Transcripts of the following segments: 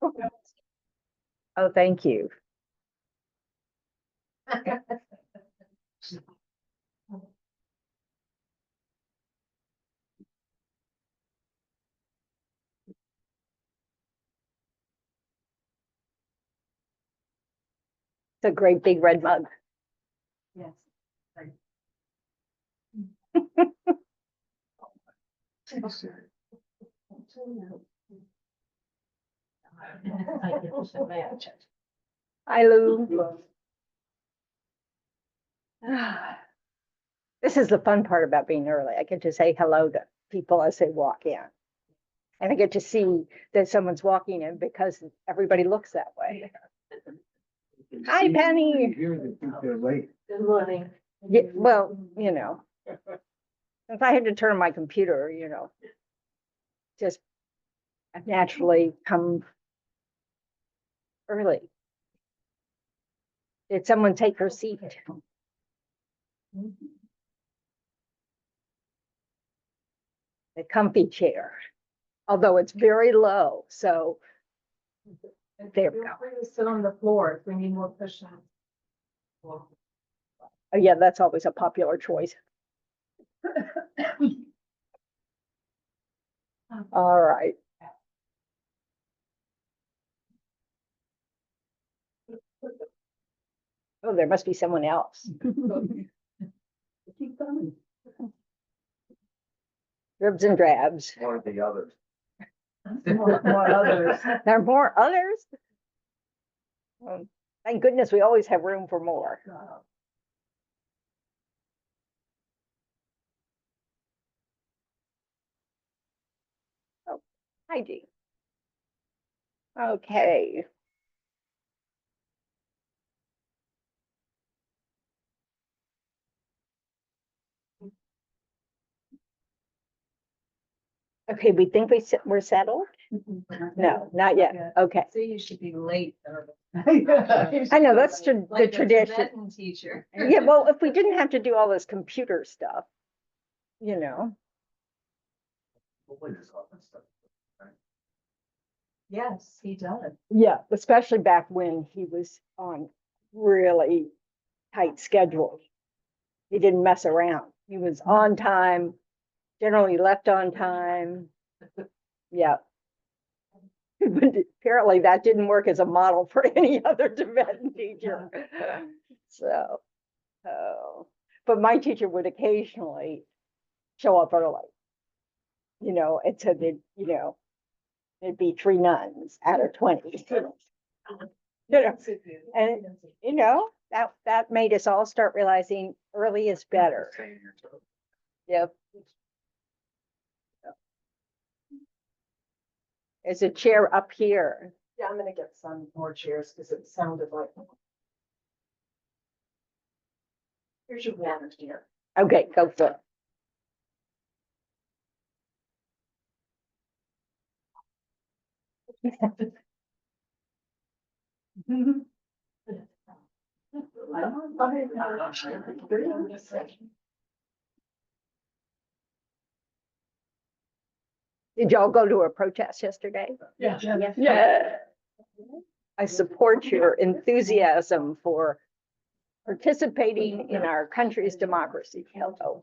Oh, thank you. It's a great big red mug. Yes. Right. Hi, Lou. This is the fun part about being early. I get to say hello to people as they walk in. And I get to see that someone's walking in because everybody looks that way. Hi, Penny. Good morning. Yeah, well, you know, if I had to turn on my computer, you know, just naturally come early. Did someone take her seat? The comfy chair, although it's very low. So there we go. Feel free to sit on the floor if we need more cushions. Oh, yeah, that's always a popular choice. All right. Oh, there must be someone else. Keep coming. Dribs and drabs. One of the others. More others. There are more others. Thank goodness we always have room for more. Oh, hi, Jean. Okay. Okay, we think we're settled? No, not yet. Okay. So you should be late. I know, that's the Like a tradition. Tibetan teacher. Yeah, well, if we didn't have to do all this computer stuff, you know, Yes, he does. yeah, especially back when he was on really tight schedule. He didn't mess around. He was on time, generally left on time. Yeah. But apparently that didn't work as a model for any other Tibetan teacher. So, but my teacher would occasionally show up early, you know, and so they'd, you know, there'd be 3 nuns out of 20. You know, and you know, that made us all start realizing early is better. Yep. There's a chair up here. Yeah, I'm gonna get some more chairs because it sounded like. Here's your one here. Okay, go for it. Did y'all go to a protest yesterday? Yeah. Yeah. I support your enthusiasm for participating in our country's democracy. Hello.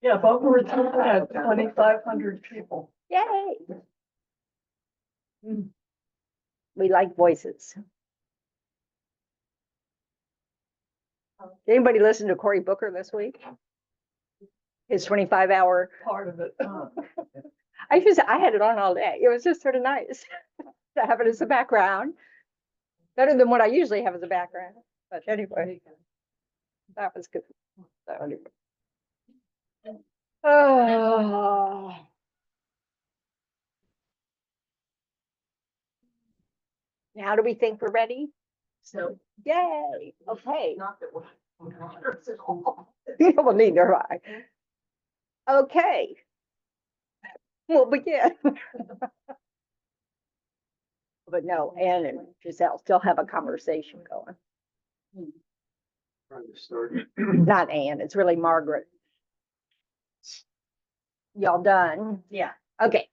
Yeah, Boca Raton had 2,500 people. Yay. We like voices. Did anybody listen to Cory Booker this week? His 25-hour. Part of it. I had it on all day. It was just sort of nice to have it as a background. Better than what I usually have as a background. But anyway, that was good. So anyway. Oh. Now do we think we're ready? So, Yay. Okay. not that we're. Well, neither am I. Okay. We'll begin. But no, Anne and Giselle still have a conversation going. Not Anne, it's really Margaret. Y'all done? Yeah. Okay.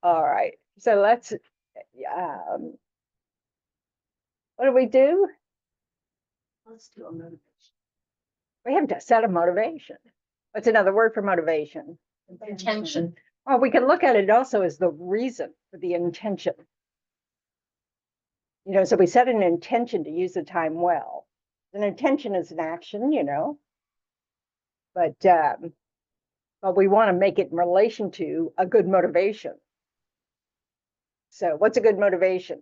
All right. So let's, what do we do? Let's do a motivation. We have to set a motivation. What's another word for motivation? Intention. Well, we can look at it also as the reason for the intention. You know, so we set an intention to use the time well. An intention is an action, you know, but we want to make it in relation to a good motivation. So what's a good motivation?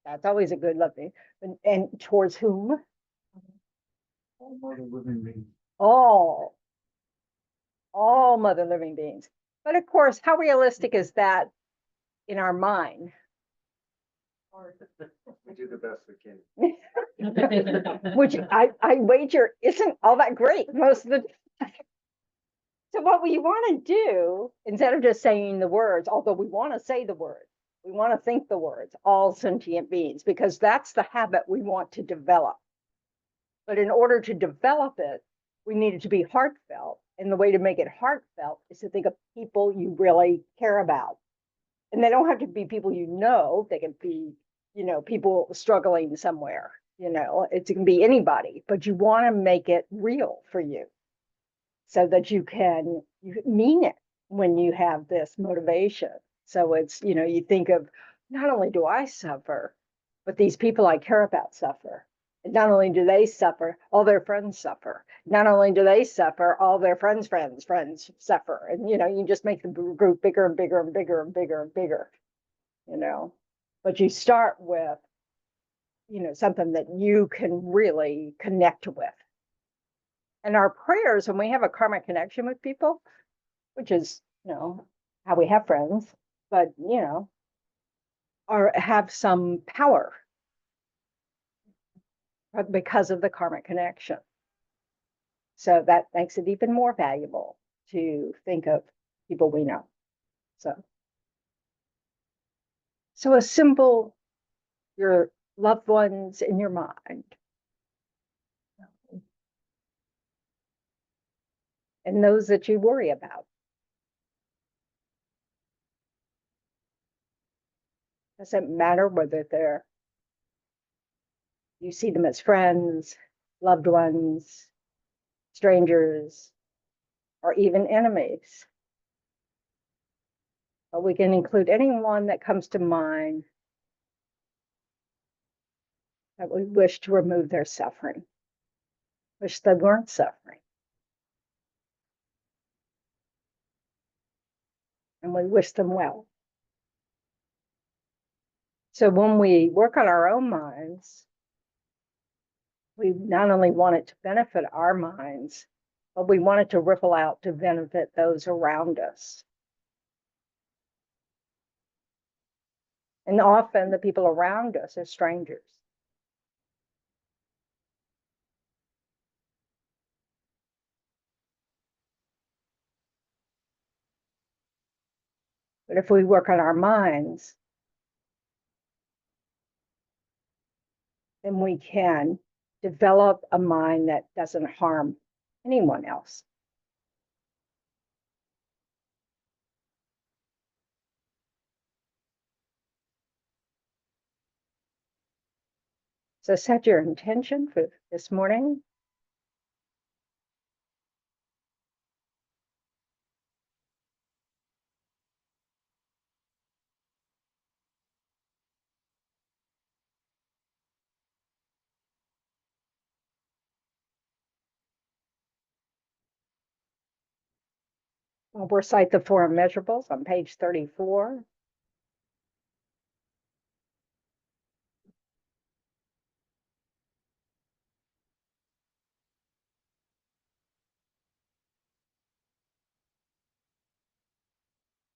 That's always a good loving. And towards whom? All mother living beings. But of course, how realistic is that in our mind? We do the best we can. Which I wager isn't all that great most of the time. So what we want to do, instead of just saying the words, although we want to say the words, we want to think the words, all sentient beings, because that's the habit we want to develop. But in order to develop it, we need it to be heartfelt. And the way to make it heartfelt is to think of people you really care about. And they don't have to be people you know, they can be, you know, people struggling somewhere, you know, it can be anybody, but you want to make it real for you so that you mean it when you have this motivation. So it's, you know, you think of, not only do I suffer, but these people I care about suffer. And not only do they suffer, all their friends suffer. Not only do they suffer, all their friends suffer. And, you know, you just make the group bigger and bigger and bigger and bigger and bigger, you know. But you start with, you know, something that you can really connect with. And our prayers, when we have a karmic connection with people, which is, you know, how we have friends, but, you know, have some power because of the karmic connection. So that makes it even more valuable to think of people we know. So assemble your loved ones in your mind. And those that you worry about. Doesn't matter whether you see them as friends, loved ones, strangers, or even enemies. But we can include anyone that comes to mind that we wish to remove their suffering, wish they weren't suffering. And we wish them well. So when we work on our own minds, we not only want it to benefit our minds, but we want it to ripple out to benefit those around us. And often the people around us are strangers. But if we work on our minds, then we can develop a mind that doesn't harm anyone else. So set your intention for this morning. We'll recite the four immeasurables on page 34.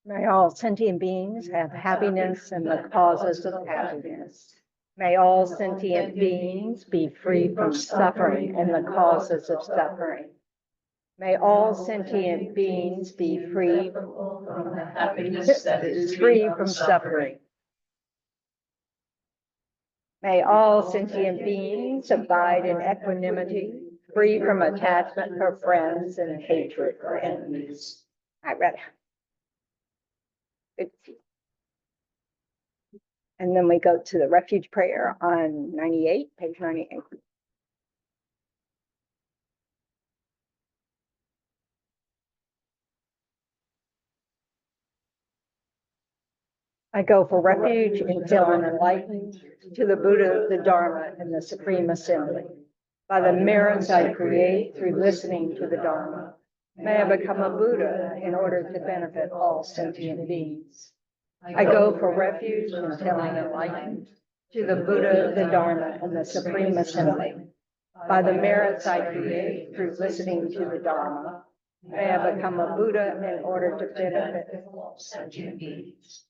May all sentient beings have happiness and the causes of happiness. May all sentient beings be free from suffering and the causes of suffering. May all sentient beings be free from the happiness that is free from suffering. May all sentient beings abide in equanimity, free from attachment for friends and hatred for enemies. I read it. And then we go to the refuge prayer on 98, page 98. I go for refuge until I'm enlightened to the Buddha, the Dharma, and the Supreme Assembly. By the mirrors I create through listening to the Dharma, may I become a Buddha in order to benefit all sentient beings. I go for refuge until I'm enlightened to the Buddha, the Dharma, and the Supreme Assembly. By the merits I create through listening to the Dharma, may I become a Buddha in order to benefit all sentient beings.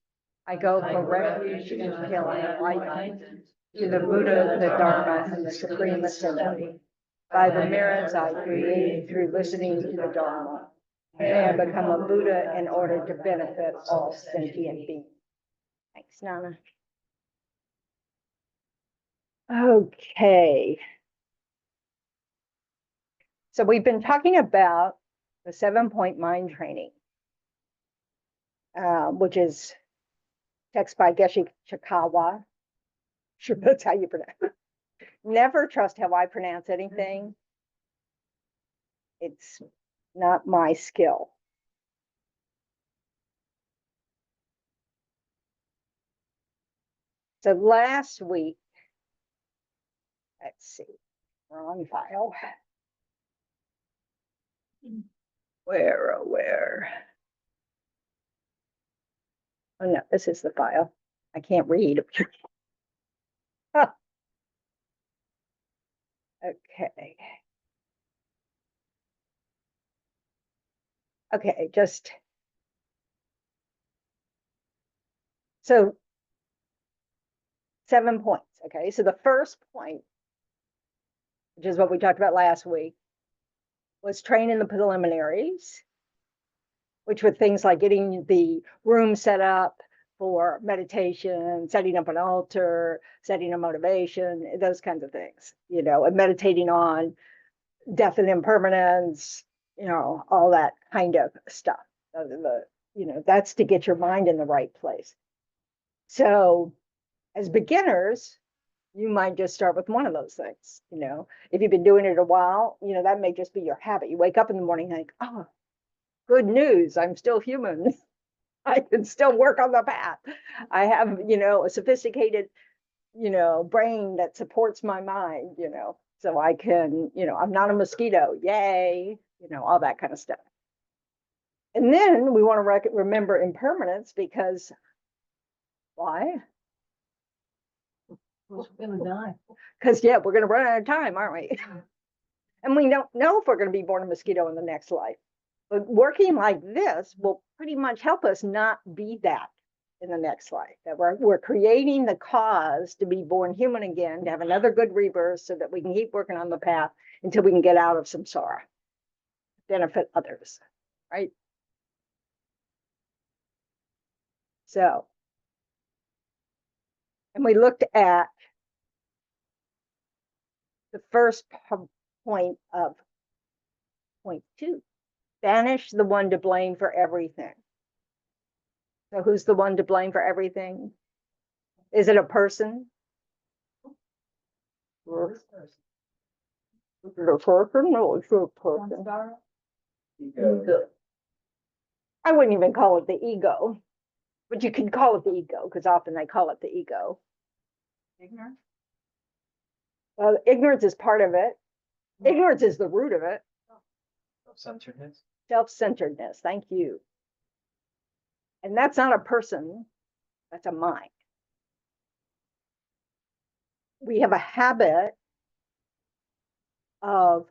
I go for refuge until I am enlightened to the Buddha, the Dharma, and the Supreme Assembly. By the merits I create through listening to the Dharma, may I become a Buddha in order to benefit all sentient beings. Thanks, Nana. Okay. So we've been talking about the 7-point mind training, which is text by Geshe Chikawa. Sure, that's how you pronounce it. Never trust how I pronounce anything. It's not my skill. So last week, let's see, wrong file. Where? Oh no, this is the file. I can't read. Huh. Okay. Okay, just so 7 points. Okay, so the first point, which is what we talked about last week, was train in the preliminaries, which were things like getting the room set up for meditation, setting up an altar, setting a motivation, those kinds of things, you know, and meditating on death and impermanence, you know, all that kind of stuff. You know, that's to get your mind in the right place. So as beginners, you might just start with one of those things. You know, if you've been doing it a while, you know, that may just be your habit. You wake up in the morning and think, oh, good news, I'm still human. I can still work on the path. I have, you know, a sophisticated, you know, brain that supports my mind, you know, so I can, you know, I'm not a mosquito, yay, you know, all that kind of stuff. And then we want to remember impermanence, because why? We're gonna die. Because, yeah, we're going to run out of time, aren't we? And we don't know if we're going to be born a mosquito in the next life. But working like this will pretty much help us not be that in the next life. That we're creating the cause to be born human again, to have another good rebirth, so that we can keep working on the path until we can get out of samsara, benefit others, right? So, and we looked at the first point of point 2. Banish the one to blame for everything. So who's the one to blame for everything? Is it a person? Is it a person? No, it's a person. I wouldn't even call it the ego, but you can call it the ego, because often they call it the ego. Ignorance? Ignorance is part of it. Ignorance is the root of it. Self-centeredness. Self-centeredness, thank you. And that's not a person, that's a mind. We have a habit of,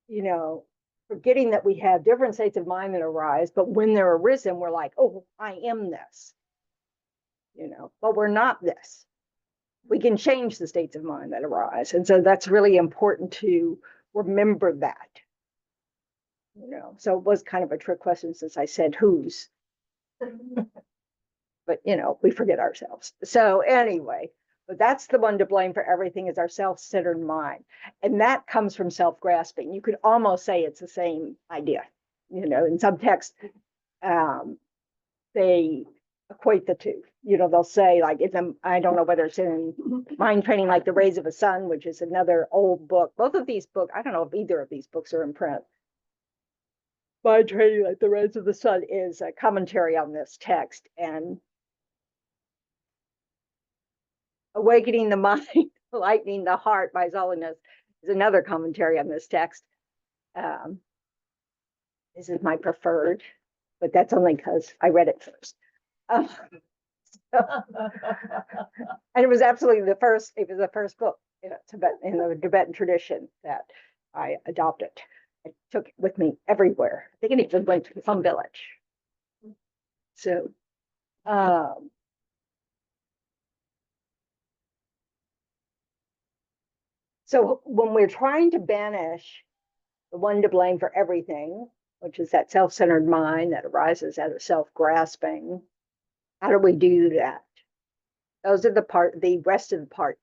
you know, forgetting that we have different states of mind that arise, but when they're arisen, we're like, oh, I am this, you know, but we're not this. We can change the states of mind that arise. And so that's really important to remember that, you know. So it was kind of a trick question, since I said whose, but, you know, we forget ourselves. So anyway, But that's the one to blame for everything is our self-centered mind. And that comes from self-grasping. You could almost say it's the same idea. You know, in some texts, they equate the two. You know, they'll say like, I don't know whether it's in Mind Training, like The Rays of a Sun, which is another old book. Both of these books, I don't know if either of these books are in print. Mind Training, like The Rays of the Sun, is a commentary on this text, and Awakening the Mind, Lightening the Heart by Holiness is another commentary on this text. This is my preferred, but that's only because I read it first. And it was absolutely the first book in the Tibetan tradition that I adopted. I took it with me everywhere. I think it even went to some village. So, so when we're trying to banish the one to blame for everything, which is that self-centered mind that arises out of self-grasping, how do we do that? Those are the rest of the part.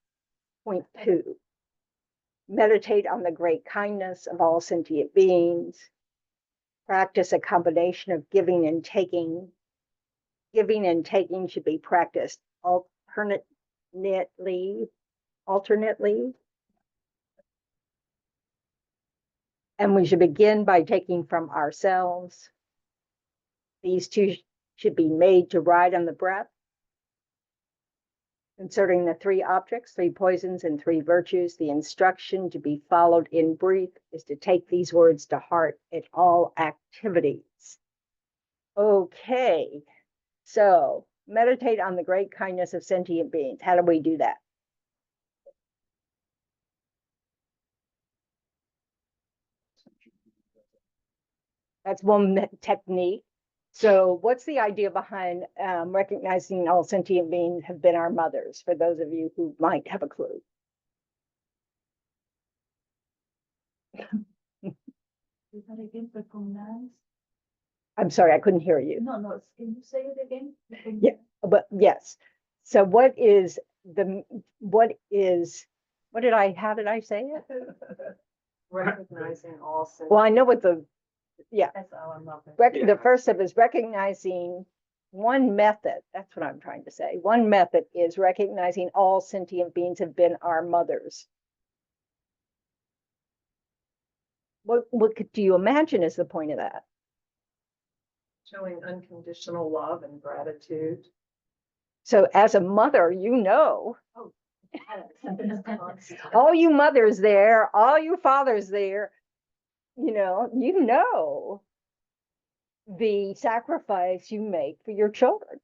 Point 2, meditate on the great kindness of all sentient beings. Practice a combination of giving and taking. Giving and taking should be practiced alternately. And we should begin by taking from ourselves. These two should be made to ride on the breath. Inserting the 3 objects, 3 poisons, and 3 virtues, the instruction to be followed in brief is to take these words to heart in all activities. Okay, so meditate on the great kindness of sentient beings. How do we do that? That's one technique. So what's the idea behind recognizing all sentient beings have been our mothers, for those of you who might have a clue? Is that again, recognize? I'm sorry, I couldn't hear you. No, can you say it again? Yeah, but yes. So how did I say it? Recognizing all. Well, I know what That's our mother. the first step is recognizing one method. That's what I'm trying to say. One method is recognizing all sentient beings have been our mothers. What do you imagine is the point of that? Showing unconditional love and gratitude. So as a mother, you know, all you mothers there, all you fathers there, you know the sacrifice you make for your children,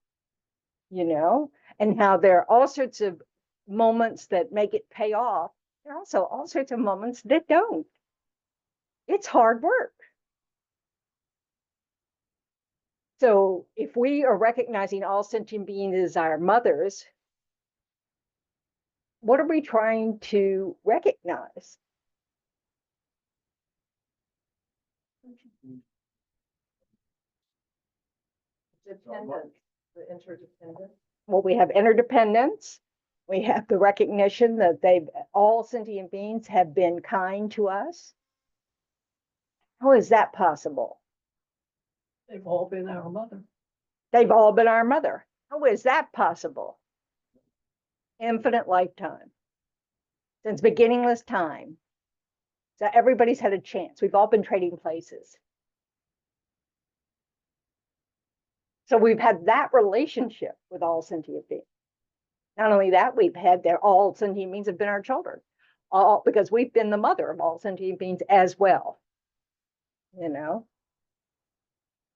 and how there are all sorts of moments that make it pay off. There are also all sorts of moments that don't. It's hard work. So if we are recognizing all sentient beings as our mothers, what are we trying to recognize? Dependence, the interdependence. Well, we have interdependence. We have the recognition that all sentient beings have been kind to us. How is that possible? They've all been our mother. They've all been our mother. How is that possible? Infinite lifetime. Since beginningless time. So everybody's had a chance. We've all been trading places. So we've had that relationship with all sentient beings. Not only that, all sentient beings have been our children. All because we've been the mother of all sentient beings as well.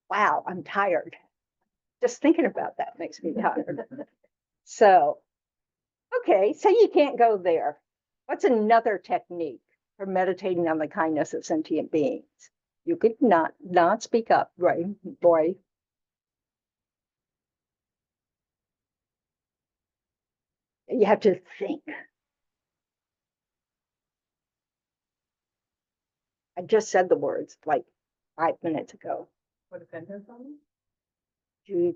Wow, I'm tired. Just thinking about that makes me tired. So, okay, so you can't go there. What's another technique for meditating on the kindness of sentient beings? You could not speak up, right, boy? You have to think. I just said the words like 5 minutes ago. What dependence on? Do.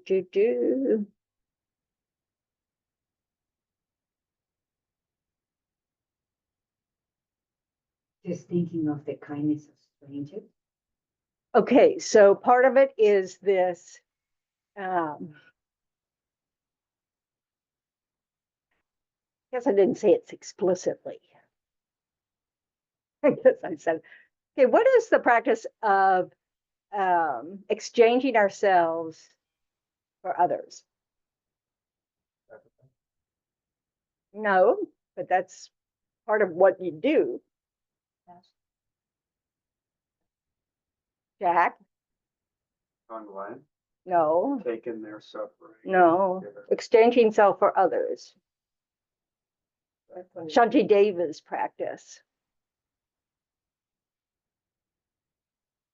Just thinking of the kindness of strangers. Okay, so part of it is this, I guess I didn't say it explicitly. I guess I said, okay, what is the practice of exchanging ourselves for others? No, but that's part of what you do. Jack? Online, No, taking their suffering. no, exchanging self for others. Shanti Deva's practice.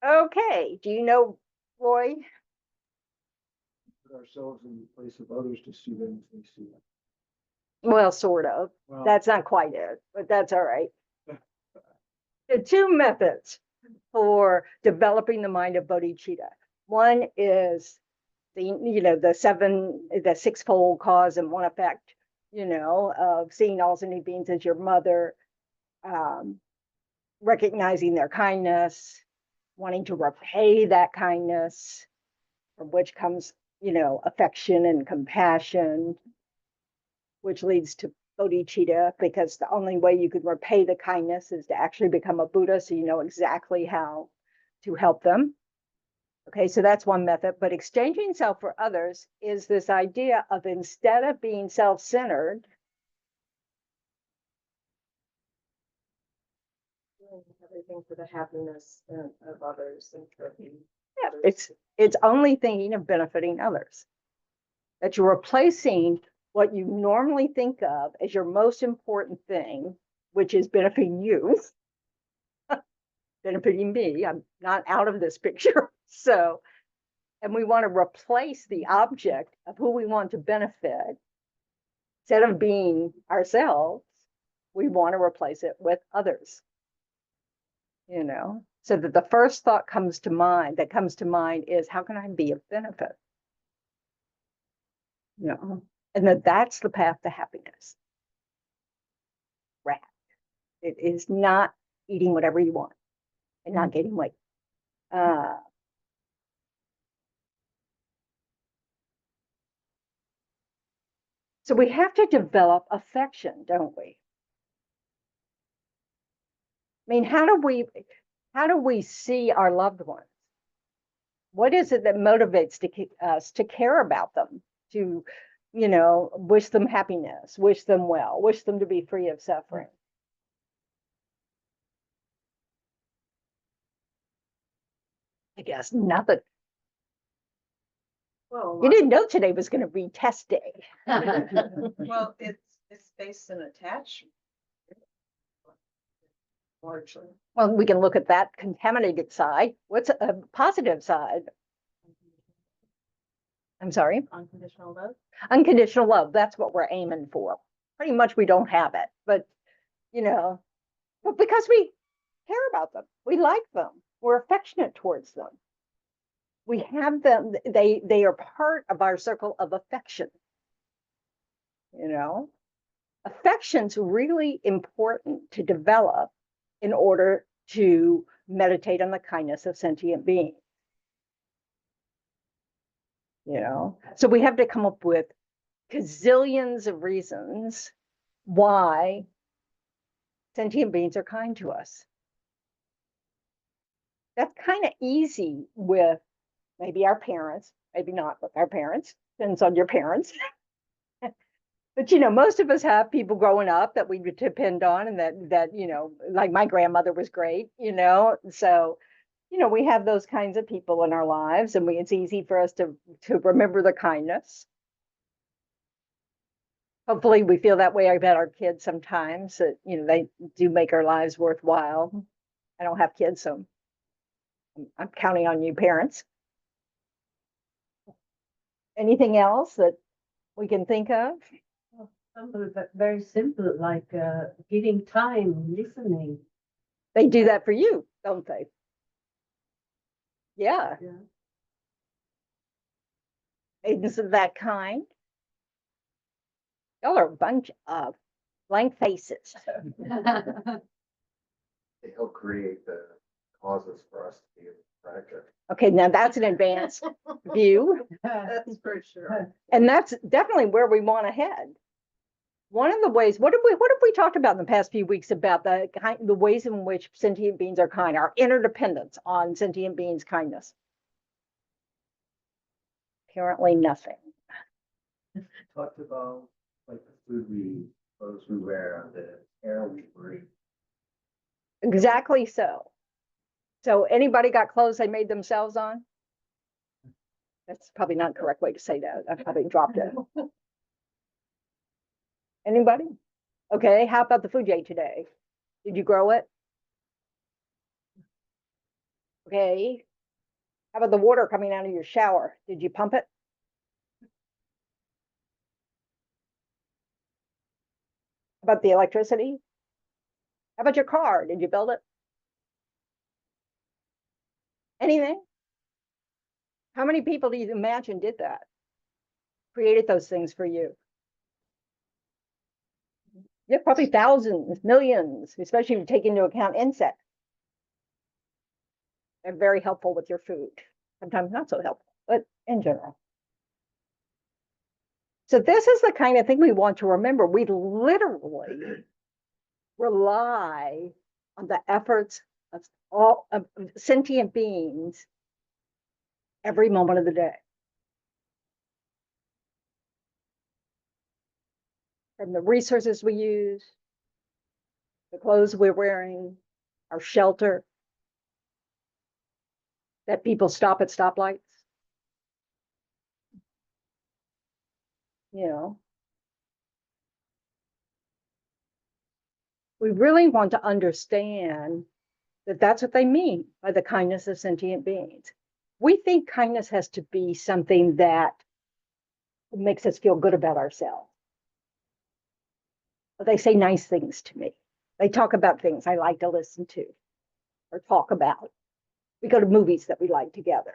Okay, do you know, Roy? Put ourselves in the place of others to see them as they see us. Well, sort of. Well, That's not quite it, but that's all right. There are two methods for developing the mind of bodhicitta. One is the sixfold cause and one effect, of seeing all sentient beings as your mother, recognizing their kindness, wanting to repay that kindness, from which comes, affection and compassion, which leads to bodhicitta, because the only way you could repay the kindness is to actually become a Buddha, so you know exactly how to help them. Okay, so that's one method, but exchanging self for others is this idea of, instead of being self-centered, Everything for the happiness of others and for the. it's only thinking of benefiting others. That you're replacing what you normally think of as your most important thing, which is benefiting you, benefiting me. I'm not out of this picture. So, and we want to replace the object of who we want to benefit. Instead of being ourselves, we want to replace it with others. So that the first thought that comes to mind is, how can I be of benefit? And that's the path to happiness. Right. It is not eating whatever you want and not gaining weight. So we have to develop affection, don't we? I mean, how do we see our loved ones? What is it that motivates us to care about them, to, wish them happiness, wish them well, wish them to be free of suffering? I guess nothing. Well, You didn't know today was going to be test day. well, it's based on attachment. Largely. Well, we can look at that contaminated side. What's a positive side? I'm sorry? Unconditional love. Unconditional love. That's what we're aiming for. Pretty much we don't have it, but but because we care about them, we like them, we're affectionate towards them. We have them, they are part of our circle of affection. Affection's really important to develop in order to meditate on the kindness of sentient beings. So we have to come up with gazillions of reasons why sentient beings are kind to us. That's kind of easy with maybe our parents, maybe not with our parents, depends on your parents. But most of us have people growing up that we would depend on, and that like my grandmother was great, so we have those kinds of people in our lives, and it's easy for us to remember the kindness. Hopefully we feel that way about our kids sometimes, that they do make our lives worthwhile. I don't have kids, so I'm counting on you, parents. Anything else that we can think of? Some of it very simple, like giving time, listening. They do that for you, don't they? Yeah. Yeah. Isn't that kind? Y'all are a bunch of blank faces. He'll create the causes for us to be able to practice. Okay, now that's an advanced view, That's for sure. and that's definitely where we want to head. One of the ways, what have we talked about in the past few weeks about the ways in which sentient beings are kind, our interdependence on sentient beings' kindness? Apparently nothing. Talked about like the food we eat, clothes we wear, the air we breathe. Exactly so. So anybody got clothes they made themselves on? That's probably not the correct way to say that. I probably dropped it. Anybody? Okay, how about the food you ate today? Did you grow it? Okay. How about the water coming out of your shower? Did you pump it? How about the electricity? How about your car? Did you build it? Anything? How many people do you imagine did that? Created those things for you? Yeah, probably thousands, millions, especially if you take into account insects. They're very helpful with your food. Sometimes not so helpful, but in general. So this is the kind of thing we want to remember. We literally rely on the efforts of all of sentient beings every moment of the day. From the resources we use, the clothes we're wearing, our shelter, that people stop at stoplights. You know, we really want to understand that that's what they mean by the kindness of sentient beings. We think kindness has to be something that makes us feel good about ourselves. But they say nice things to me. They talk about things I like to listen to or talk about. We go to movies that we like together.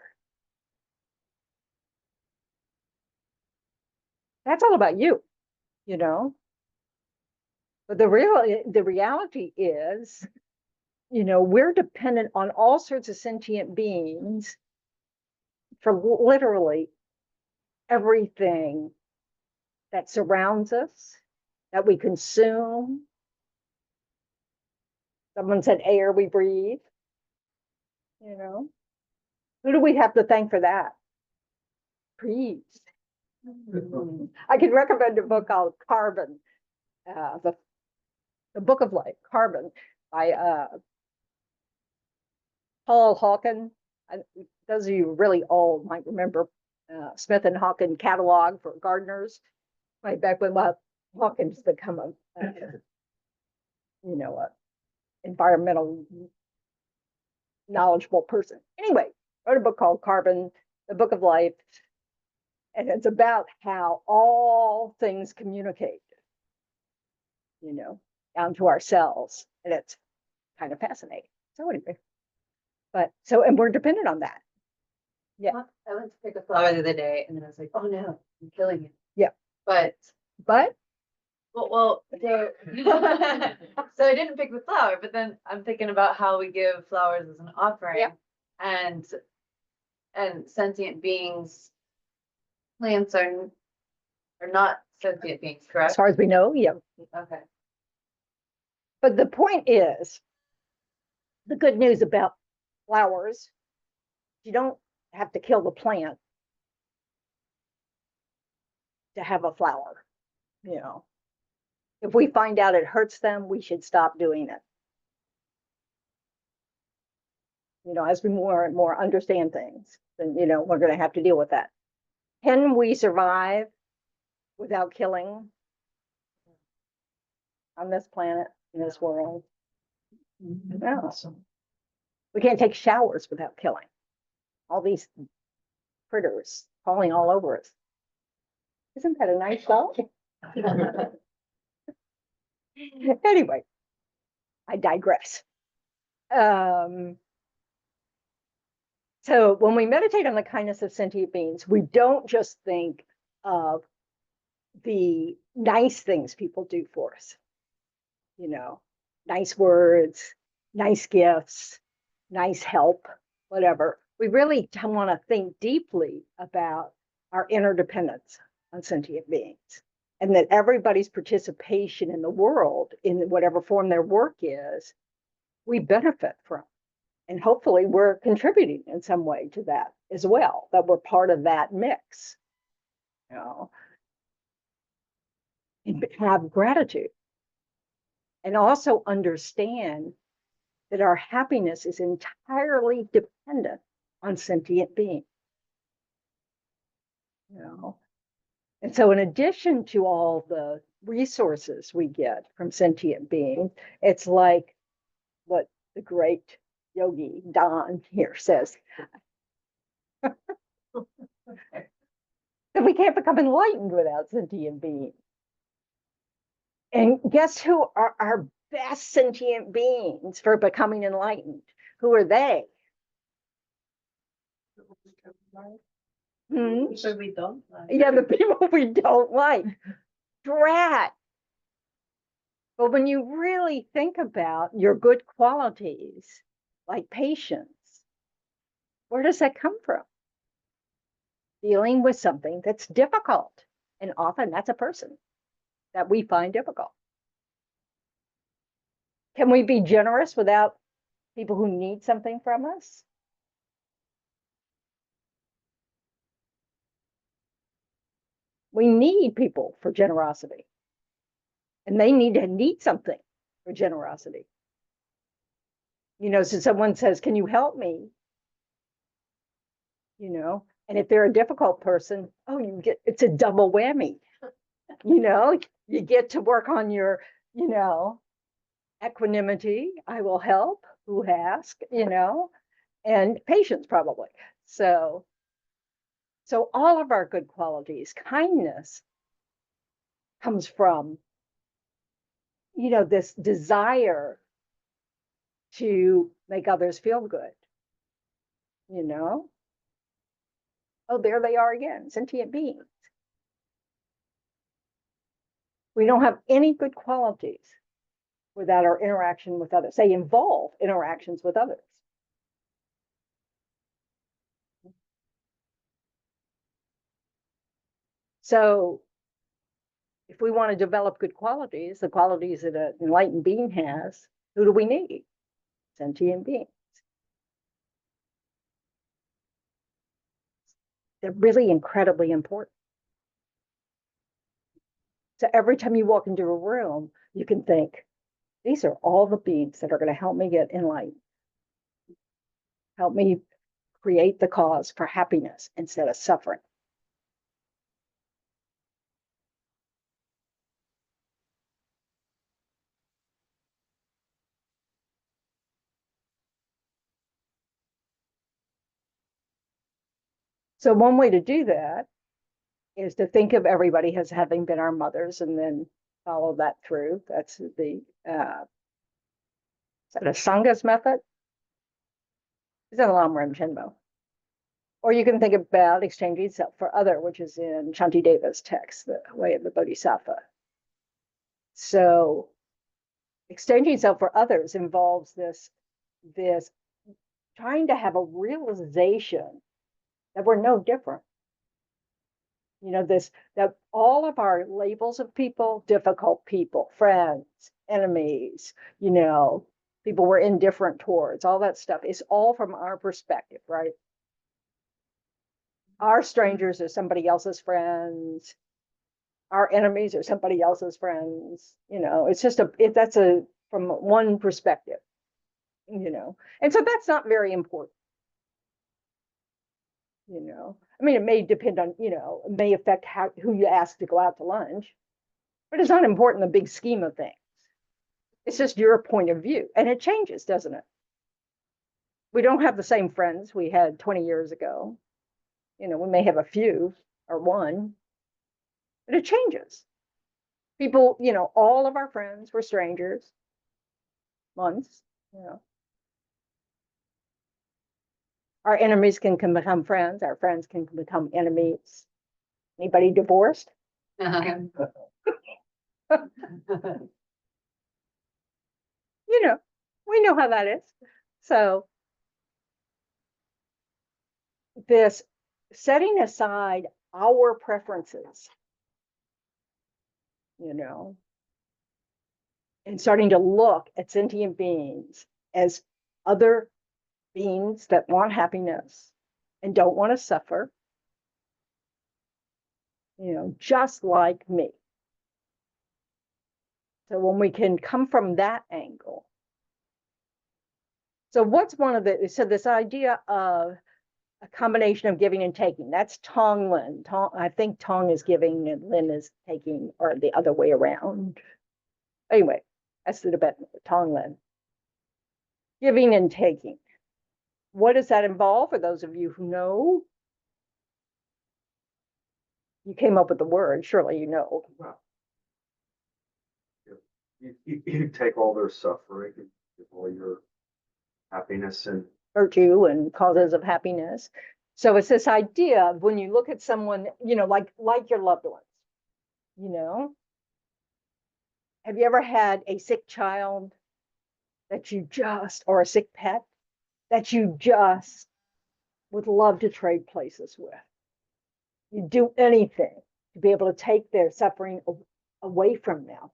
That's all about you, you know. But the reality is, you know, we're dependent on all sorts of sentient beings for literally everything that surrounds us, that we consume. Someone said air we breathe. You know, who do we have to thank for that? Trees. I could recommend a book called Carbon, the Book of Life, Carbon, by Paul Hawken. Those of you really old might remember Smith and Hawken catalog for gardeners, right back when Hawkins become a you know, a environmental knowledgeable person. Anyway, wrote a book called Carbon, the Book of Life, and it's about how all things communicate, you know, down to our cells, and it's kind of fascinating. So anyway, and we're dependent on that. Yeah. I went to pick a flower the other day and then I was like, oh no, I'm killing it. Yeah. But But so so I didn't pick the flower, but then I'm thinking about how we give flowers as an offering. Yeah. And sentient beings, plants are not sentient beings, as correct? far as we know, yeah. Okay. But the point is, the good news about flowers, you don't have to kill the plant to have a flower, you know. If we find out it hurts them, we should stop doing it. You know, as we more and more understand things, then, you know, we're going to have to deal with that. Can we survive without killing on this planet, in this world? No. We can't take showers without killing all these critters falling all over us. Isn't that a nice thought? Anyway, I digress. So when we meditate on the kindness of sentient beings, we don't just think of the nice things people do for us, you know, nice words, nice gifts, nice help, whatever. We really want to think deeply about our interdependence on sentient beings, and that everybody's participation in the world, in whatever form their work is, we benefit from. And hopefully we're contributing in some way to that as well, that we're part of that mix, you know, and have gratitude. And also understand that our happiness is entirely dependent on sentient beings. You know, and so in addition to all the resources we get from sentient beings, it's like what the great yogi Don here says, that we can't become enlightened without sentient beings. And guess who are our best sentient beings for becoming enlightened? Who are they? Hmm? So we don't like. Yeah, the people we don't like. Drat. But when you really think about your good qualities, like patience, where does that come from? Dealing with something that's difficult. And often that's a person that we find difficult. Can we be generous without people who need something from us? We need people for generosity. And they need to need something for generosity. You know, so someone says, can you help me? You know, and if they're a difficult person, oh, you get, it's a double whammy. You know, you get to work on your, you know, equanimity. I will help who ask, you know, and patience probably. So all of our good qualities, kindness comes from, you know, this desire to make others feel good, you know. Oh, there they are again, sentient beings. We don't have any good qualities without our interaction with others. They involve interactions with others. So if we want to develop good qualities, the qualities that an enlightened being has, who do we need? Sentient beings. They're really incredibly important. So every time you walk into a room, you can think, these are all the beings that are going to help me get enlightened. Help me create the cause for happiness instead of suffering. So one way to do that is to think of everybody as having been our mothers and then follow that through. That's the, is that a Sanghas method? Is that a Lamrim Chenmo? Or you can think about exchanging self for other, which is in Shantideva's text, The Way of the Bodhisattva. So exchanging self for others involves this trying to have a realization that we're no different. You know, that all of our labels of people, difficult people, friends, enemies, you know, people we're indifferent towards, all that stuff is all from our perspective, right? Our strangers are somebody else's friends. Our enemies are somebody else's friends. You know, it's just that's from one perspective, you know, and so that's not very important. You know, I mean, it may depend on, you know, it may affect who you ask to go out to lunch, but it's not important in the big scheme of things. It's just your point of view, and it changes, doesn't it? We don't have the same friends we had 20 years ago. You know, we may have a few or one, but it changes. People, you know, all of our friends were strangers once, you know. Our enemies can become friends. Our friends can become enemies. Anybody divorced? You know, We know how that is. So this setting aside our preferences, you know, and starting to look at sentient beings as other beings that want happiness and don't want to suffer, you know, just like me. So when we can come from that angle. So what's one of the, so this idea of a combination of giving and taking, that's Tong Lin. I think Tong is giving and Lin is taking, or the other way around. Anyway, that's the Tibetan, Tong Lin. Giving and taking. What does that involve for those of you who know? You came up with the word, surely you know. Well, you take all their suffering, and give all your happiness, and Virtue and causes of happiness. So it's this idea of when you look at someone, you know, like your loved ones, you know. Have you ever had a sick child that you just, or a sick pet that you just would love to trade places with? You do anything to be able to take their suffering away from them.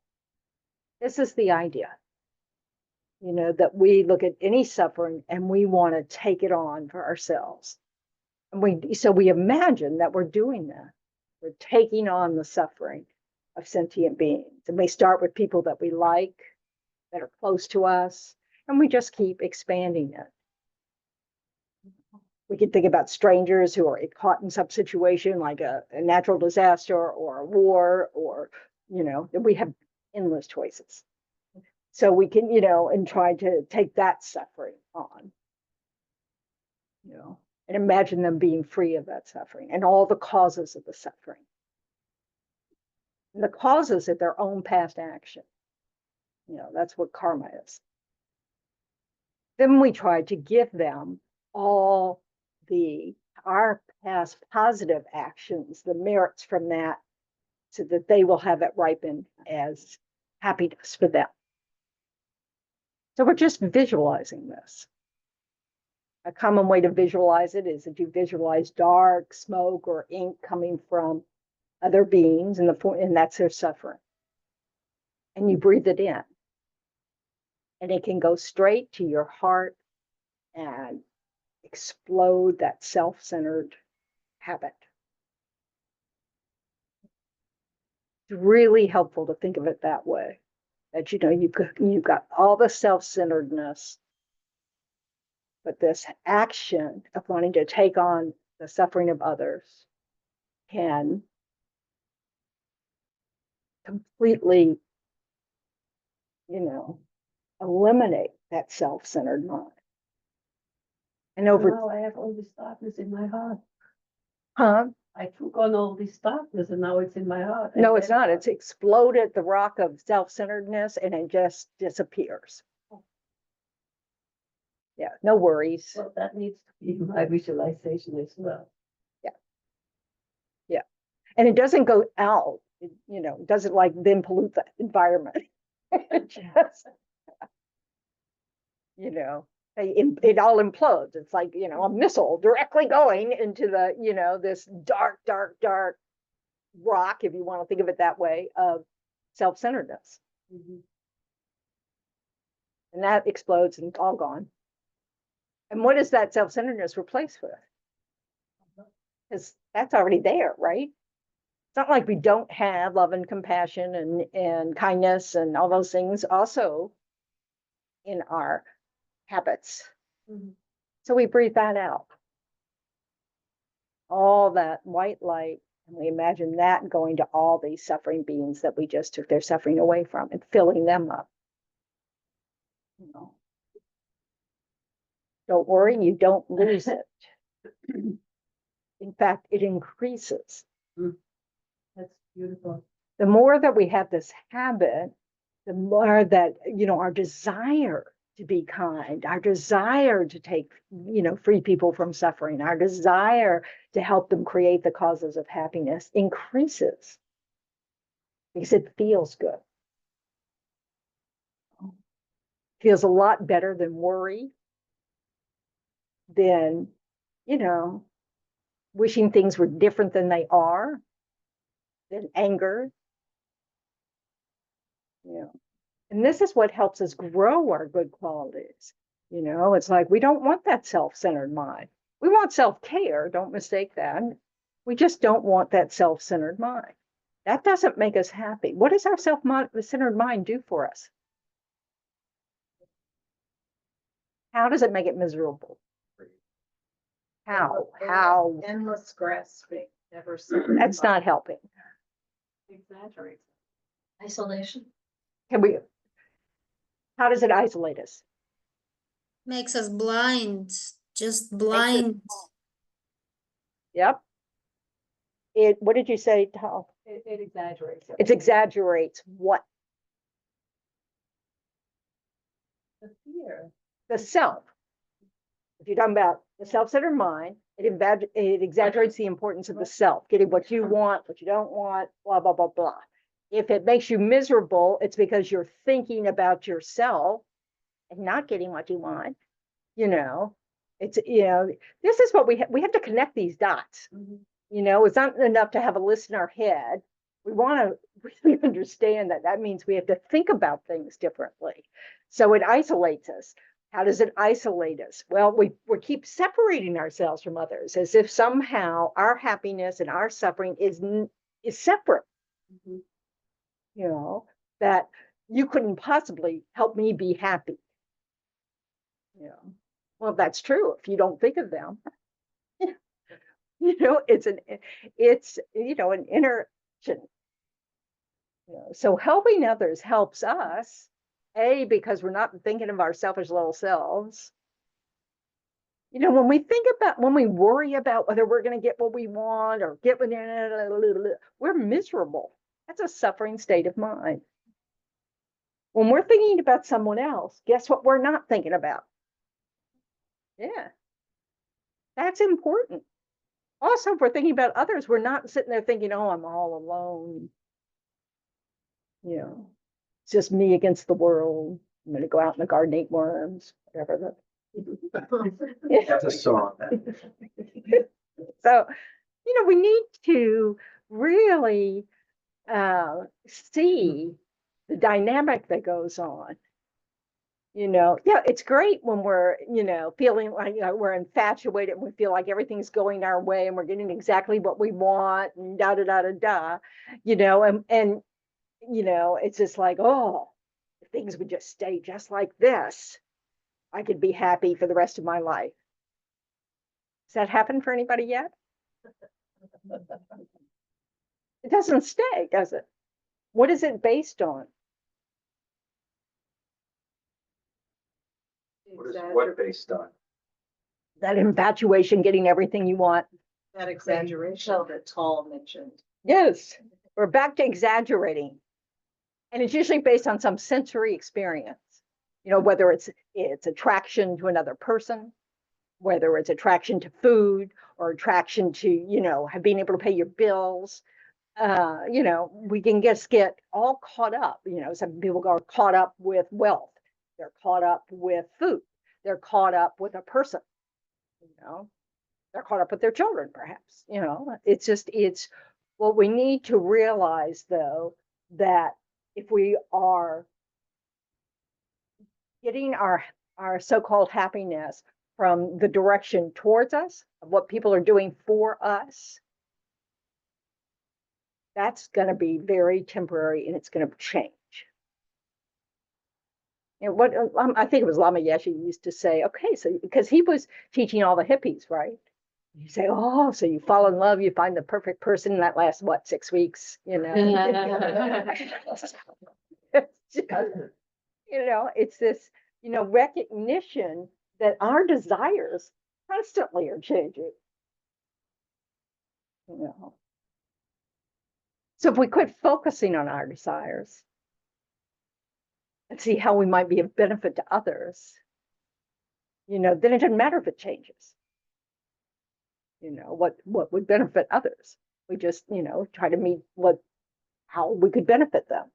This is the idea, you know, that we look at any suffering and we want to take it on for ourselves. And so we imagine that we're doing that. We're taking on the suffering of sentient beings. And we start with people that we like, that are close to us, and we just keep expanding it. We can think about strangers who are caught in some situation like a natural disaster or a war, or, you know, we have endless choices. So we can, you know, and try to take that suffering on, you know, and imagine them being free of that suffering and all the causes of the suffering. And the causes of their own past action. You know, that's what karma is. Then we try to give them all our past positive actions, the merits from that, so that they will have it ripen as happiness for them. So we're just visualizing this. A common way to visualize it is that you visualize dark smoke or ink coming from other beings, and that's their suffering. And you breathe it in. And it can go straight to your heart and explode that self-centered habit. It's really helpful to think of it that way. That, you know, you've got all the self-centeredness, but this action of wanting to take on the suffering of others can completely, you know, eliminate that self-centered mind. And Now I have all this darkness in my heart. I took on all this darkness and now it's in my heart. No, it's not. It's exploded the rock of self-centeredness and it just disappears. Yeah, no worries. Well, that needs to be my visualization as well. Yeah. And it doesn't go out, you know, it doesn't like then pollute the environment. It just, you know, it all implodes. It's like, you know, a missile directly going into the, you know, this dark, dark, dark rock, if you want to think of it that way, of self-centeredness. Mhm. And that explodes and it's all gone. And what is that self-centeredness replaced with? Because that's already there, right? It's not like we don't have love and compassion and kindness and all those things also in our habits. Mhm. So we breathe that out. All that white light, and we imagine that going to all these suffering beings that we just took their suffering away from and filling them up. You know. Don't worry, you don't lose it. In fact, it increases. That's beautiful. The more that we have this habit, the more that, you know, our desire to be kind, our desire to take, you know, free people from suffering, our desire to help them create the causes of happiness increases because it feels good. feels a lot better than worry, than, you know, wishing things were different than they are, than anger. You know, and this is what helps us grow our good qualities. You know, it's like we don't want that self-centered mind. We want self-care, don't mistake that. We just don't want that self-centered mind. That doesn't make us happy. What does our self-centered mind do for us? How does it make it miserable? How? Endless grasping, never. That's not helping. Exaggerates. Isolation. Can we, how does it isolate us? Makes us blind, just blind. Yep. It, what did you say, Tal? It exaggerates. It exaggerates what? The fear. The self. If you're talking about the self-centered mind, it exaggerates the importance of the self, getting what you want, what you don't want, blah, blah, blah, blah. If it makes you miserable, it's because you're thinking about yourself and not getting what you want. You know, it's, you know, this is what we have to connect these dots. You know, it's not enough to have a list in our head. We want to really understand that that means we have to think about things differently. So it isolates us. How does it isolate us? Well, we keep separating ourselves from others as if somehow our happiness and our suffering is separate. You know, that you couldn't possibly help me be happy. You know, well, that's true if you don't think of them. You know, it's you know, an interaction. You know, so helping others helps us, A, because we're not thinking of our selfish little selves. You know, when we worry about whether we're going to get what we want or get what, we're miserable. That's a suffering state of mind. When we're thinking about someone else, guess what we're not thinking about? Yeah, that's important. Also, if we're thinking about others, we're not sitting there thinking, oh, I'm all alone. You know, it's just me against the world. I'm going to go out in the garden, eat worms, whatever. That's a song. So, you know, we need to really see the dynamic that goes on. You know, yeah, it's great when we're, you know, feeling like, you know, we're infatuated and we feel like everything's going our way and we're getting exactly what we want and da da da da da, you know, and you know, it's just like, oh, if things would just stay just like this, I could be happy for the rest of my life. Has that happened for anybody yet? It doesn't stay, does it? What is it based on? What is what based on? That infatuation, getting everything you want. That exaggeration that Tall mentioned. Yes, we're back to exaggerating. And it's usually based on some sensory experience. You know, whether it's attraction to another person, whether it's attraction to food or attraction to, you know, being able to pay your bills. You know, we can just get all caught up. You know, some people are caught up with wealth. They're caught up with food. They're caught up with a person. You know, they're caught up with their children, perhaps. You know, it's just, it's what we need to realize, though, that if we are getting our so-called happiness from the direction towards us, of what people are doing for us, that's going to be very temporary and it's going to change. You know, what I think it was Lama Yeshe used to say, okay, so because he was teaching all the hippies, right? You say, oh, so you fall in love, you find the perfect person, and that lasts what, 6 weeks, you know? You know, it's this, you know, recognition that our desires constantly are changing. You know. So if we quit focusing on our desires and see how we might be of benefit to others, you know, then it doesn't matter if it changes. You know, what would benefit others. We just, you know, try to meet how we could benefit them.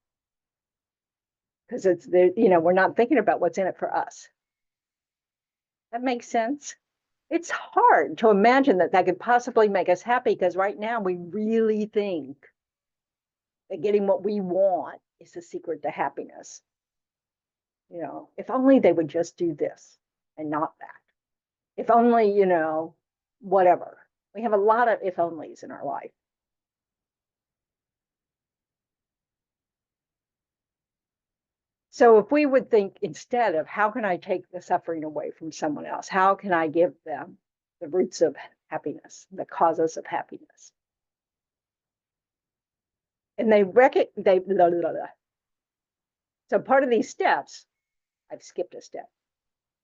Because it's the, we're not thinking about what's in it for us. That makes sense. It's hard to imagine that that could possibly make us happy because right now we really think that getting what we want is the secret to happiness. If only they would just do this and not that. If only, whatever. We have a lot of if onlys in our life. So if we would think instead of how can I take the suffering away from someone else? How can I give them the roots of happiness, the causes of happiness? And they blah, blah, blah. So part of these steps, I've skipped a step.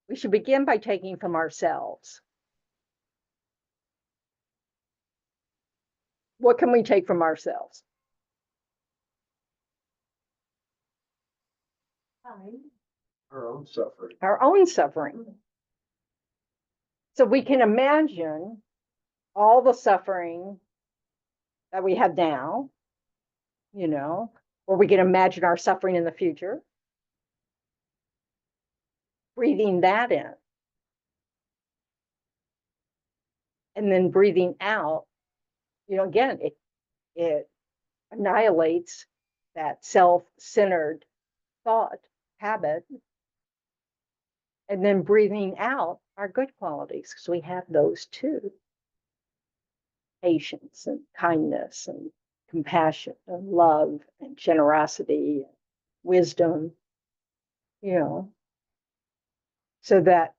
We should begin by taking from ourselves. What can we take from ourselves? Our own suffering. Our own suffering. So we can imagine all the suffering that we have now, or we can imagine our suffering in the future, breathing that in, and then breathing out. Again, it annihilates that self-centered thought habit, and then breathing out our good qualities, because we have those too. Patience and kindness and compassion and love and generosity, and wisdom, so that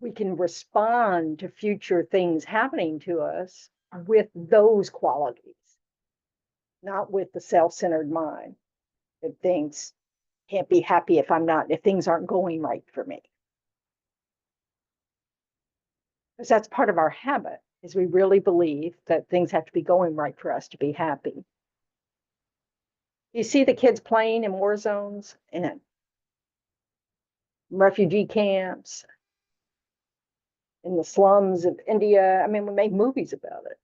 we can respond to future things happening to us with those qualities, not with the self-centered mind that thinks can't be happy if things aren't going right for me. Because that's part of our habit, is we really believe that things have to be going right for us to be happy. You see the kids playing in war zones and refugee camps, in the slums of India. I mean, we make movies about it.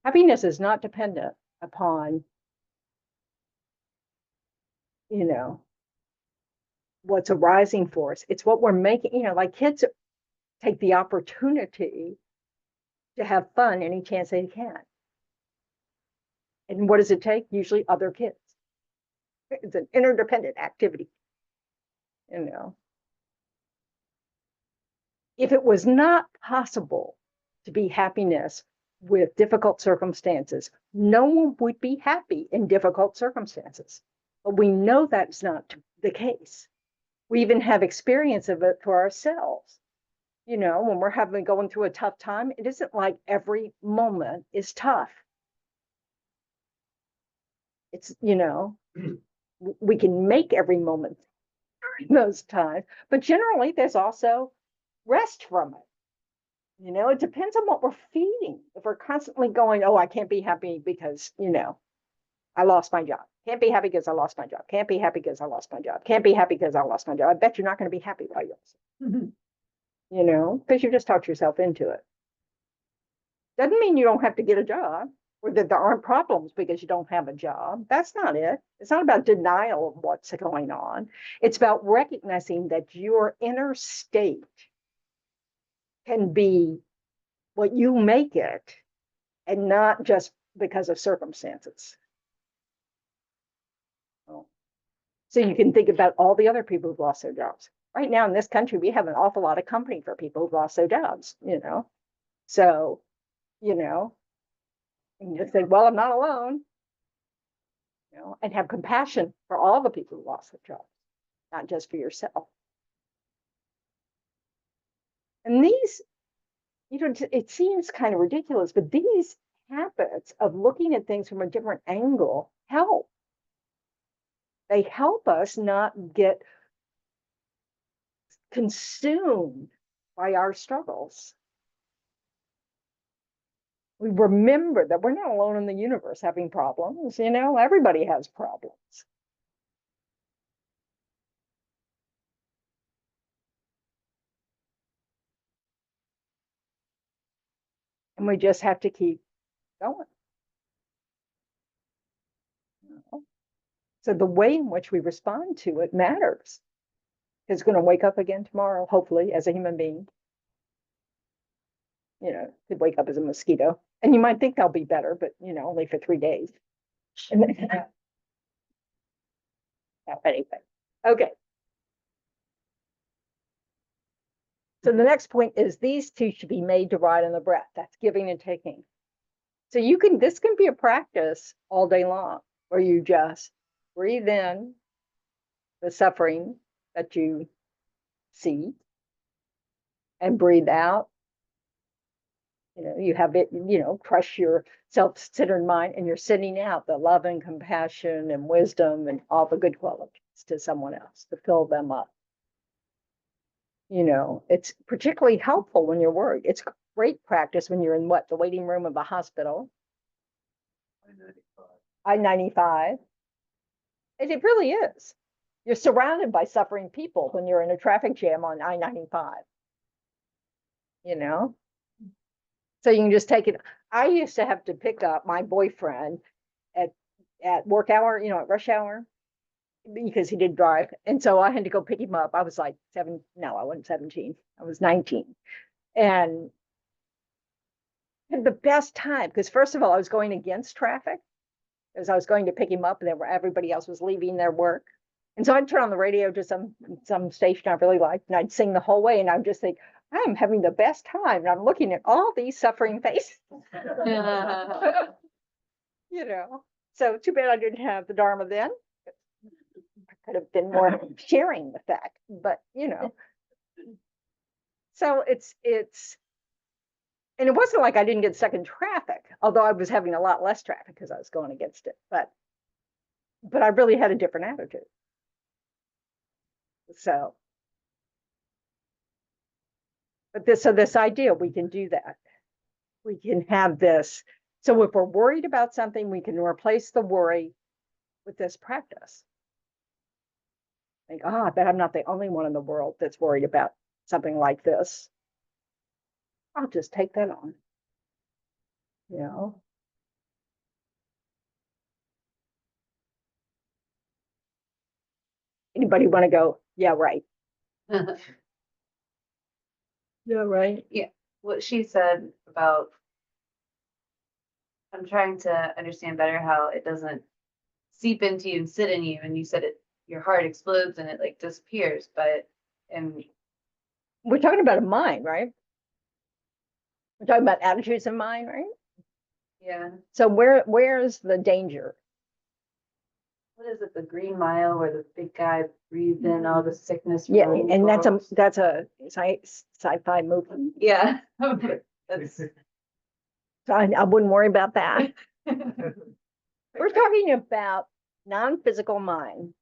Happiness is not dependent upon, what's arising for us. It's what we're making, like kids take the opportunity to have fun any chance they can. And what does it take? Usually other kids. It's an interdependent activity. If it was not possible to be happiness with difficult circumstances, no one would be happy in difficult circumstances. But we know that's not the case. We even have experience of it for ourselves. When we're going through a tough time, it isn't like every moment is tough. It's, we can make every moment during those times, but generally there's also rest from it. It depends on what we're feeding. If we're constantly going, oh, I can't be happy because, I lost my job. Can't be happy because I lost my job. Can't be happy because I lost my job. Can't be happy because I lost my job. I bet you're not going to be happy by yourself. Because you just talked yourself into it. Doesn't mean you don't have to get a job or that there aren't problems because you don't have a job. That's not it. It's not about denial of what's going on. It's about recognizing that your inner state can be what you make it and not just because of circumstances. So you can think about all the other people who've lost their jobs. Right now in this country, we have an awful lot of company for people who've lost their jobs, So, and you think, well, I'm not alone, and have compassion for all the people who lost their jobs, not just for yourself. And these, it seems kind of ridiculous, but these habits of looking at things from a different angle help. They help us not get consumed by our struggles. We remember that we're not alone in the universe having problems. Everybody has problems. And we just have to keep going. So the way in which we respond to it matters. It's going to wake up again tomorrow, hopefully, as a human being. You know, could wake up as a mosquito. And you might think they'll be better, but you know, only for 3 days. And then, anyway, okay. So the next point is these two should be made to ride on the breath. That's giving and taking. So this can be a practice all day long, where you just breathe in the suffering that you see and breathe out. You know, you have it, you know, crush your self-centered mind and you're sending out the love and compassion and wisdom and all the good qualities to someone else to fill them up. You know, it's particularly helpful when you're worried. It's great practice when you're in the waiting room of a hospital. I-95. And it really is. You're surrounded by suffering people when you're in a traffic jam on I-95. You know? So you can just take it. I used to have to pick up my boyfriend at work hour, you know, at rush hour, because he did drive. And so I had to go pick him up. I was like I wasn't 17. I was 19. And had the best time, because first of all, I was going against traffic, as I was going to pick him up, and everybody else was leaving their work. And so I'd turn on the radio to some station I really liked, and I'd sing the whole way, and I'd just think, I'm having the best time. And I'm looking at all these suffering faces. You know, so too bad I didn't have the Dharma then. I could have been more sharing with that, but you know. So it's, and it wasn't like I didn't get stuck in traffic, although I was having a lot less traffic because I was going against it. But I really had a different attitude. So. But this idea, we can do that. We can have this. So if we're worried about something, we can replace the worry with this practice. Think, I bet I'm not the only one in the world that's worried about something like this. I'll just take that on. You know? Anybody want to go? Yeah, right. Yeah, right. What she said about, I'm trying to understand better how it doesn't seep into you and sit in you. And you said your heart explodes and it like disappears, and We're talking about a mind, right? We're talking about attitudes of mind, right? yeah. So where's the danger? What is it, the Green Mile, where the big guy breathed in all the sickness? from Yeah, all the and that's worlds? a sci-fi movie. Yeah. That's So I wouldn't worry about that. We're talking about non-physical mind.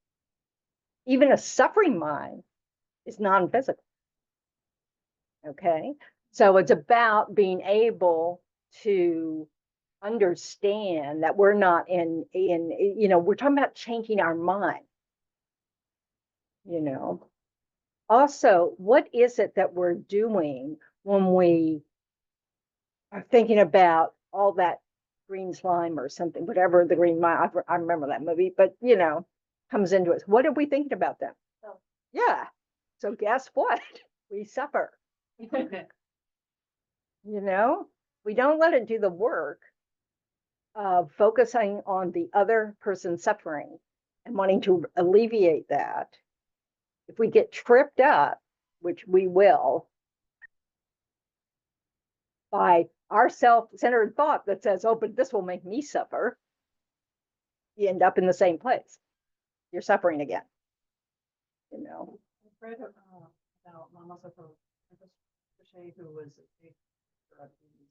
Even a suffering mind is non-physical. Okay, so it's about being able to understand that we're not in you know, we're talking about changing our mind. You know, also, what is it that we're doing when we are thinking about all that green slime or something, whatever the Green Mile, I remember that movie, but you know, comes into us. What are we thinking about them? Oh. Yeah. So guess what? We suffer. You know, we don't let it do the work of focusing on the other person's suffering and wanting to alleviate that. If we get tripped up, which we will, by our self-centered thought that says, oh, but this will make me suffer, you end up in the same place. You're suffering again. You know. I've read about Mama Soko Crochet, who was a big these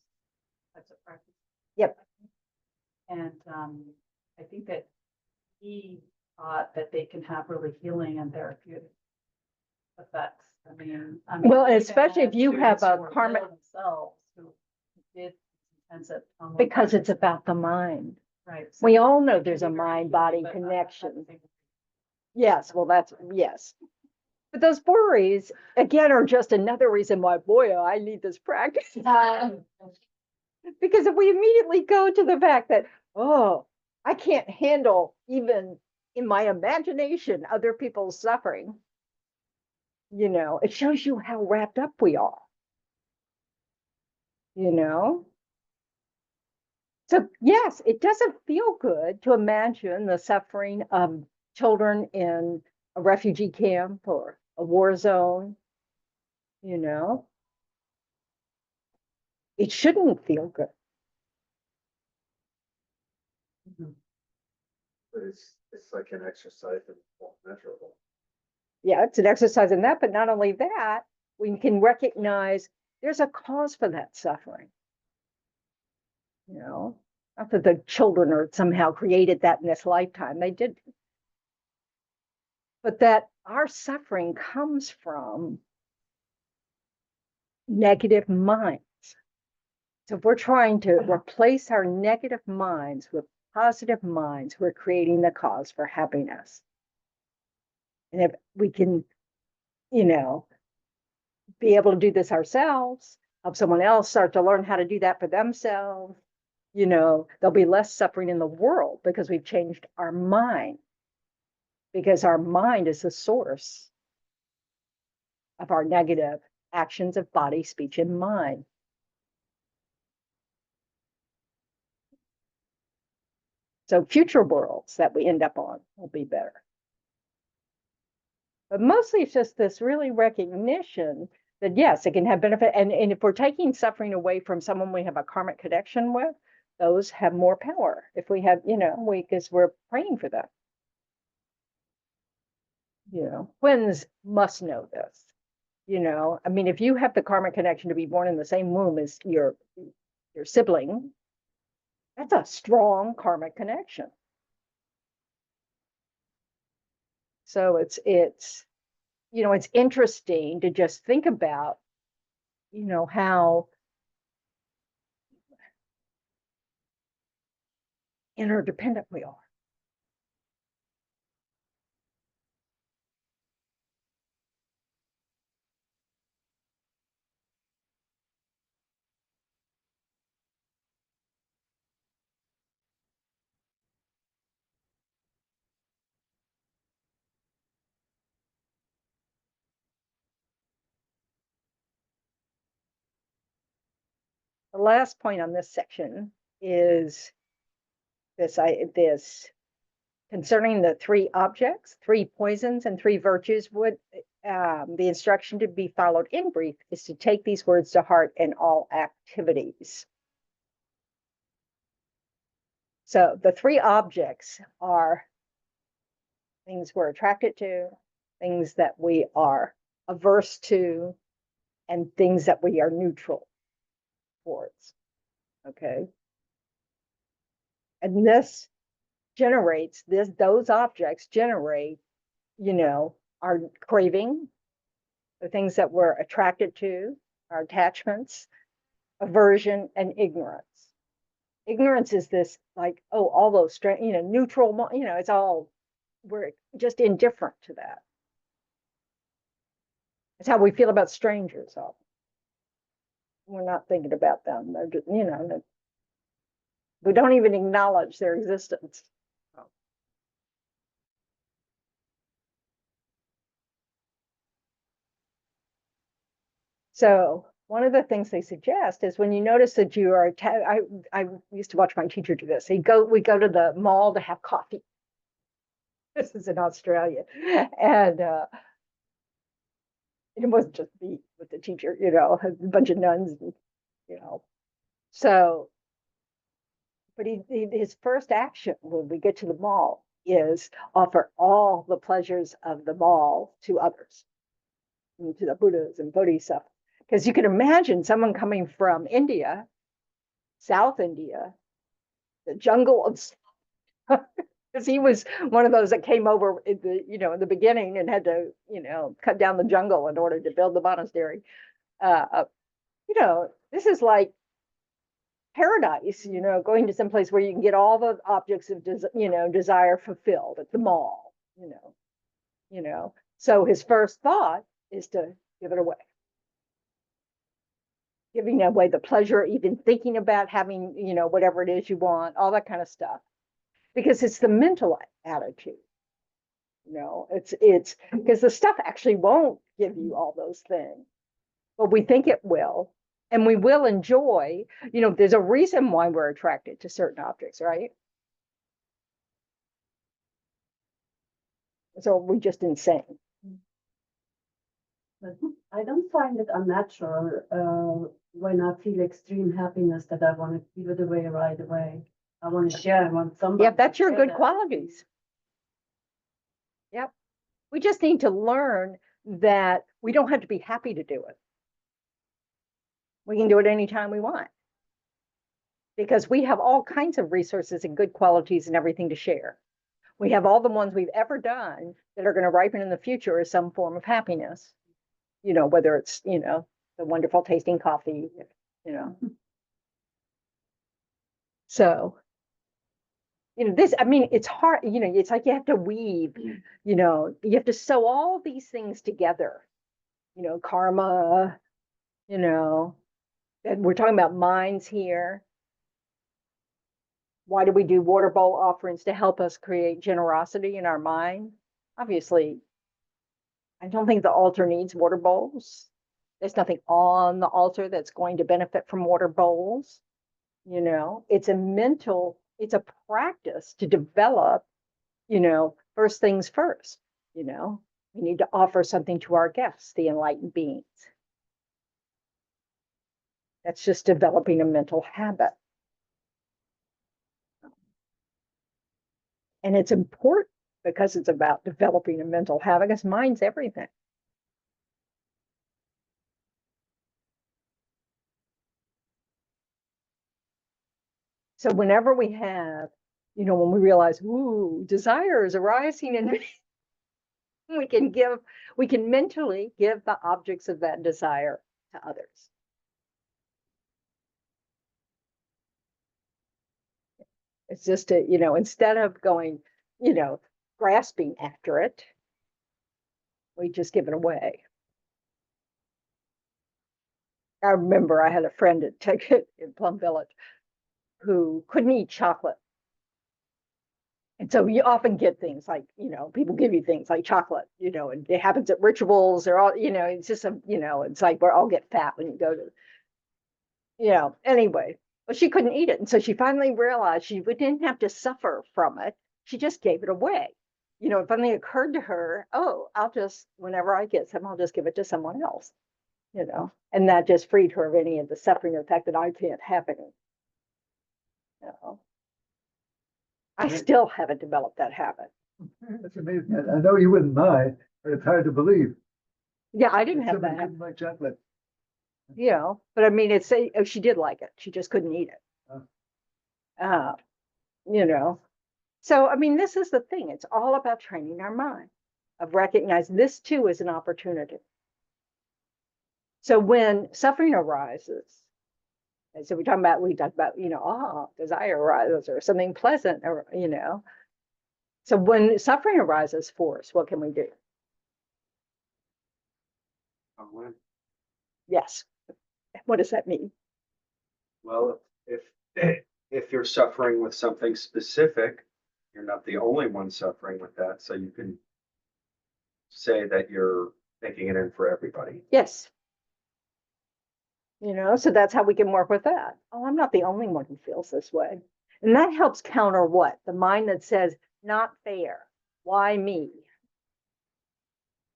types of practice. Yep. And I think that he thought that they can have really healing and therapeutic effects. I mean, Well, even especially if had you have students a who were karmic- ill themselves who did intensive Because it's about the mind. right. We so all know it can there's be a very mind-body healing, but not connection. affecting. Yes, well, yes. But those worries, again, are just another reason why, boy, I need this practice. Because if we immediately go to the fact that, oh, I can't handle even in my imagination other people's suffering, it shows you how wrapped up we are. So yes, it doesn't feel good to imagine the suffering of children in a refugee camp or a war zone. It shouldn't feel good. But it's like an exercise in measurable. Yeah, it's an exercise in that, but not only that, we can recognize there's a cause for that suffering. Not that the children are somehow created that in this lifetime, they did. But that our suffering comes from negative minds. So if we're trying to replace our negative minds with positive minds, we're creating the cause for happiness. And if we can, be able to do this ourselves, help someone else start to learn how to do that for themselves, there'll be less suffering in the world because we've changed our mind. Because our mind is the source of our negative actions of body, speech, and mind. So future worlds that we end up on will be better. But mostly it's just this really recognition that yes, it can have benefit. And if we're taking suffering away from someone we have a karmic connection with, those have more power. If we have, because we're praying for them. Twins must know this. If you have the karmic connection to be born in the same womb as your sibling, that's a strong karmic connection. So it's interesting to just think about, how interdependent we are. The last point on this section is this concerning the 3 objects, 3 poisons, and 3 virtues. Would the instruction to be followed in brief is to take these words to heart in all activities. So the 3 objects are things we're attracted to, things that we are averse to, and things that we are neutral towards. Okay. And those objects generate, our craving, the things that we're attracted to, our attachments, aversion, and ignorance. Ignorance is this like, all those, neutral, it's all, we're just indifferent to that. It's how we feel about strangers often. We're not thinking about them. They're just, we don't even acknowledge their existence. So one of the things they suggest is when you notice that you are, I used to watch my teacher do this. We go to the mall to have coffee. This is in Australia. And it wasn't just me with the teacher, a bunch of nuns, So, but his first action when we get to the mall is offer all the pleasures of the mall to others, to the Buddhas and Bodhisattvas. Because you can imagine someone coming from India, South India, the jungle of, because he was one of those that came over in the beginning and had to, cut down the jungle in order to build the monastery. This is like paradise, going to some place where you can get all the objects of desire fulfilled at the mall, So his first thought is to give it away. Giving away the pleasure, even thinking about having, whatever it is you want, all that kind of stuff. Because it's the mental attitude. It's because the stuff actually won't give you all those things, but we think it will, and we will enjoy, there's a reason why we're attracted to certain objects, right? So we're just insane. But I don't find it unnatural, when I feel extreme happiness that I want to give it away right away. I want to share, I want somebody. Yeah, that's to your share good that. qualities. Yep. We just need to learn that we don't have to be happy to do it. We can do it anytime we want. Because we have all kinds of resources and good qualities and everything to share. We have all the ones we've ever done that are going to ripen in the future as some form of happiness. Whether it's, the wonderful tasting coffee, So, this, I mean, it's hard, it's like you have to weave, you have to sew all these things together, karma, and we're talking about minds here. Why do we do water bowl offerings? To help us create generosity in our mind? Obviously, I don't think the altar needs water bowls. There's nothing on the altar that's going to benefit from water bowls. It's a practice to develop, first things first, we need to offer something to our guests, the enlightened beings. That's just developing a mental habit. And it's important because it's about developing a mental habit, because mind's everything. So whenever we have, when we realize, ooh, desire is arising in me, we can mentally give the objects of that desire to others. It's just instead of going, grasping after it, we just give it away. I remember I had a friend at Tech in Plum Village who couldn't eat chocolate. And so you often get things like, people give you things like chocolate, and it happens at rituals or all, it's just it's like we're all get fat when you go to, anyway. Well, she couldn't eat it. And so she finally realized she didn't have to suffer from it. She just gave it away. It finally occurred to her, oh, whenever I get some, I'll just give it to someone else, and that just freed her of any of the suffering, of the fact that I can't have any. I still haven't developed that habit. That's amazing. I know you wouldn't mind, but it's hard to believe. Yeah, I didn't have Somebody that. couldn't like chocolate. But I mean, she did like it. She just couldn't eat it. Oh. So, I mean, this is the thing. It's all about training our mind, of recognizing this too is an opportunity. So when suffering arises, and so we talk about, desire arises or something pleasant, or, So when suffering arises for us, what can we do? Yes. What does that mean? Well, if you're suffering with something specific, you're not the only one suffering with that. So you can say that you're taking it in for everybody. Yes. So that's how we can work with that. Oh, I'm not the only one who feels this way. And that helps counter what? The mind that says, not fair. Why me?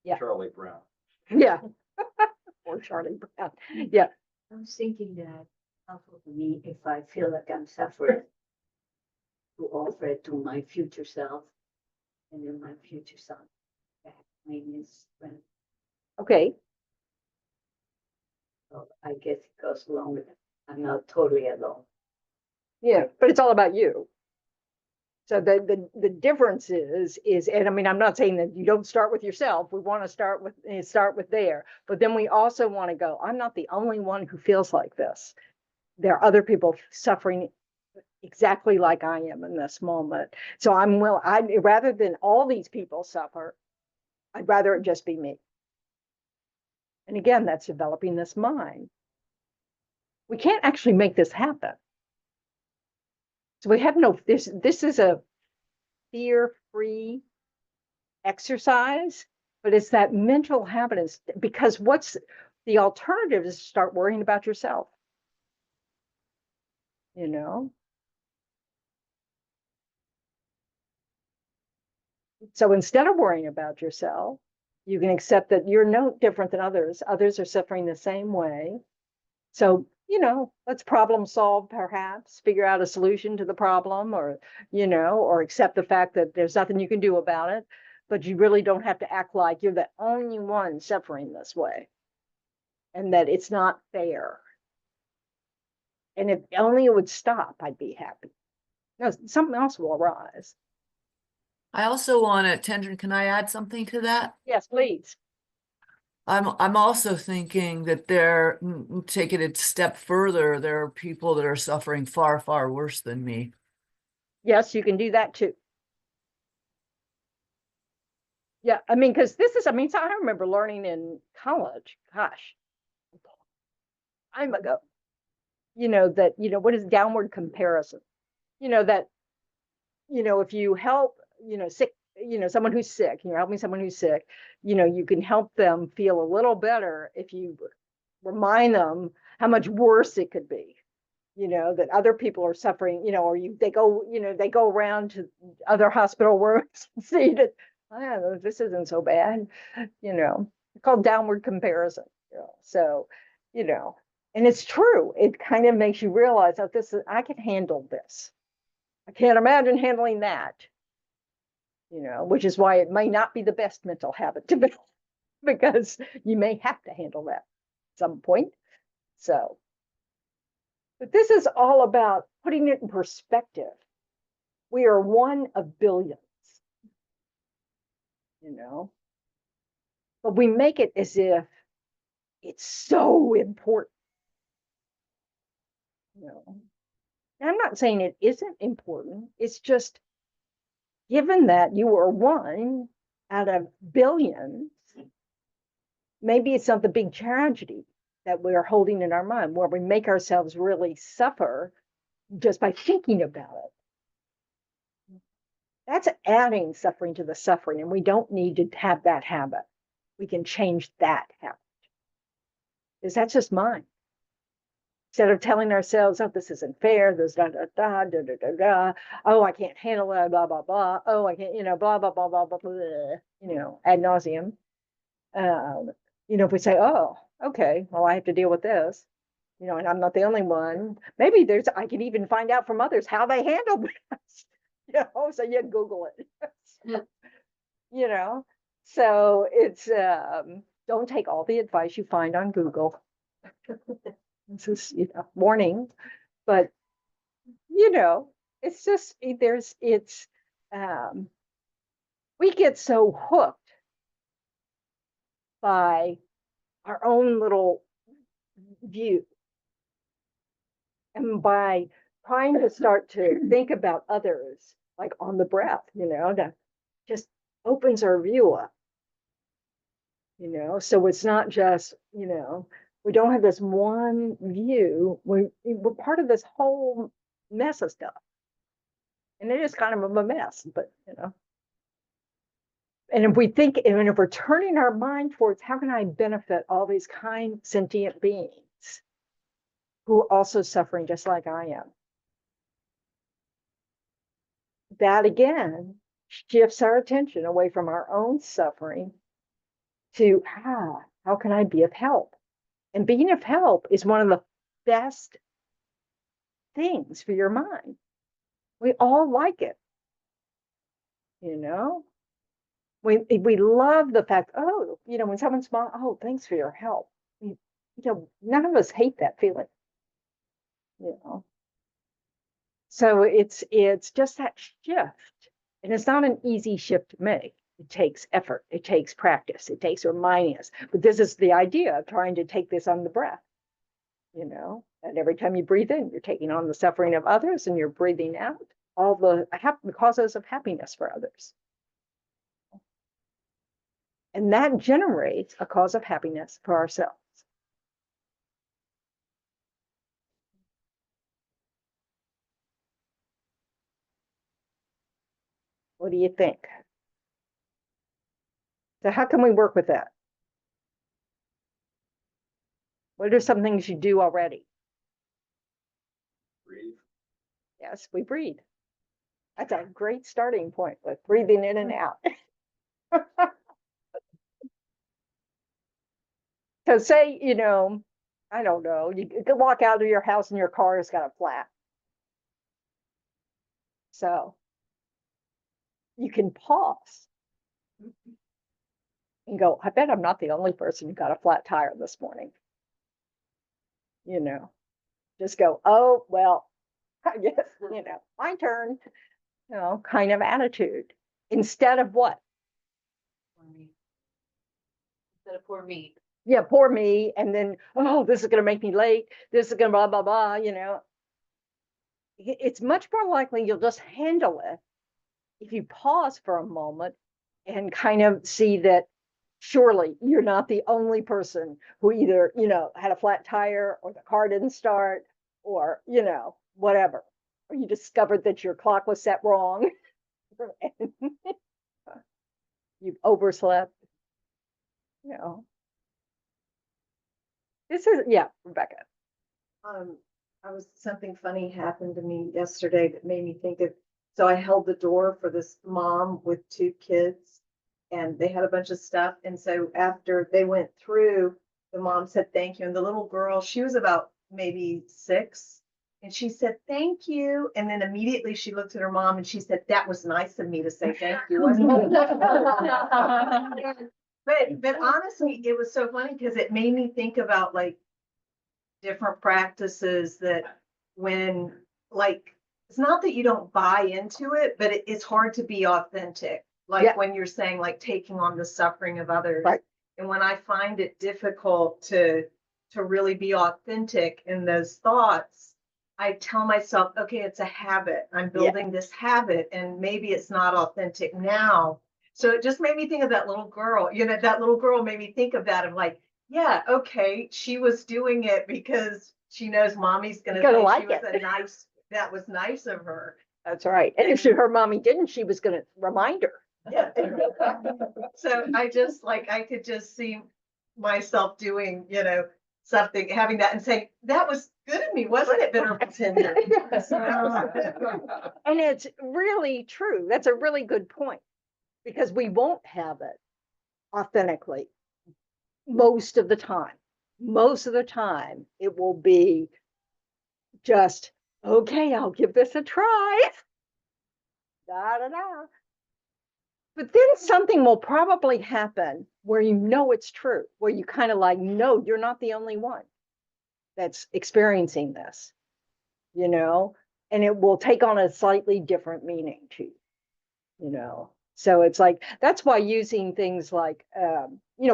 Yeah. Charlie Brown. Yeah. Or Charlie Brown. Yeah. I was thinking that helpful for me if I feel like I'm suffering to offer it to my future self, and then my future self back means when. Okay. So I guess it goes along with it. I'm not totally alone. Yeah, but it's all about you. So the difference is, and I mean, I'm not saying that you don't start with yourself. We want to start with there, but then we also want to go, I'm not the only one who feels like this. There are other people suffering exactly like I am in this moment. So rather than all these people suffer, I'd rather it just be me. And again, that's developing this mind. We can't actually make this happen. So we have this is a fear-free exercise, but it's that mental habit is because what's the alternative is to start worrying about yourself. You know? So instead of worrying about yourself, you can accept that you're no different than others. Others are suffering the same way. So, let's problem solve, perhaps, figure out a solution to the problem, or, or accept the fact that there's nothing you can do about it, but you really don't have to act like you're the only one suffering this way and that it's not fair. And if only it would stop, I'd be happy. No, something else will arise. I also want to, Tendron, can I add something to that? Yes, please. I'm also thinking that take it a step further, there are people that are suffering far, far worse than me. Yes, you can do that too. Yeah, I mean, because so I remember learning in college, gosh, time ago, that, what is downward comparison? That, if you help, sick, someone who's sick, you're helping someone who's sick, you can help them feel a little better if you remind them how much worse it could be, that other people are suffering, or they go around to other hospital rooms and see that, oh, this isn't so bad, it's called downward comparison. So, and it's true. It kind of makes you realize that I can handle this. I can't imagine handling that, which is why it may not be the best mental habit to build because you may have to handle that at some point. So, but this is all about putting it in perspective. We are one of billions, but we make it as if it's so important. And I'm not saying it isn't important. It's just given that you are one out of billions, maybe it's not the big tragedy that we're holding in our mind where we make ourselves really suffer just by thinking about it. That's adding suffering to the suffering, and we don't need to have that habit. We can change that habit. Because that's just mine. Instead of telling ourselves, oh, this isn't fair, there's da da da da da da da, oh, I can't handle it, blah blah blah, oh, I can't, blah blah blah blah blah, blah, ad nauseum. If we say, oh, okay, well, I have to deal with this, and I'm not the only one. Maybe I can even find out from others how they handle this, so you Google it, So it's, don't take all the advice you find on Google. This is, warning, but, it's just, we get so hooked by our own little view. And by trying to start to think about others, like on the breath, that just opens our view up. So it's not just, we don't have this one view. We're part of this whole mess of stuff. And it is kind of a mess, but, and if we're turning our mind towards how can I benefit all these kind sentient beings who are also suffering just like I am, that again shifts our attention away from our own suffering to how can I be of help? And being of help is one of the best things for your mind. We all like it. We love the fact, oh, when someone smiles, oh, thanks for your help. None of us hate that feeling. So it's just that shift. And it's not an easy shift to make. It takes effort. It takes practice. It takes reminding us. But this is the idea of trying to take this on the breath. And every time you breathe in, you're taking on the suffering of others, and you're breathing out all the causes of happiness for others. And that generates a cause of happiness for ourselves. What do you think? So how can we work with that? What are some things you do already? Breathe. Yes, we breathe. That's a great starting point with breathing in and out. So say, I don't know, you could walk out of your house and your car has got a flat. So you can pause and go, I bet I'm not the only person who got a flat tire this morning. Just go, oh, well, I guess, my turn, kind of attitude. Instead of what? For me. Instead of poor me. Yeah, poor me. And then, oh, this is going to make me late. This is going to blah, blah, blah, It's much more likely you'll just handle it if you pause for a moment and kind of see that surely you're not the only person who either, had a flat tire or the car didn't start or, whatever. Or you discovered that your clock was set wrong. You've overslept. This is, yeah, Rebecca. Something funny happened to me yesterday that made me think of, so I held the door for this mom with 2 kids and they had a bunch of stuff. And so after they went through, the mom said, thank you. And the little girl, she was about maybe 6 and she said, thank you. And then immediately she looked at her mom and she said, that was nice of me to say thank you. But honestly, it was so funny because it made me think about like different practices that when it's not that you don't buy into it, but it's hard to be authentic. Like when you're saying like taking on the suffering of others. Right. And when I find it difficult to really be authentic in those thoughts, I tell myself, okay, it's a habit. I'm building this habit and maybe it's not authentic now. So it just made me think of that little girl, that little girl made me think of that of like, yeah, okay, she was doing it because she knows mommy's gonna say like she was it. that was nice of her. That's right. And if her mommy didn't, she was going to remind her. Yeah. So I could just see myself doing, something, having that and saying, that was good of me, wasn't it, Venerable Tendron? And it's really true. That's a really good point because we won't have it authentically most of the time. Most of the time, it will be just, okay, I'll give this a try. Da, da, da. But then something will probably happen where it's true, where you kind of like, no, you're not the only one that's experiencing this, and it will take on a slightly different meaning to you. So it's like, that's why using things like,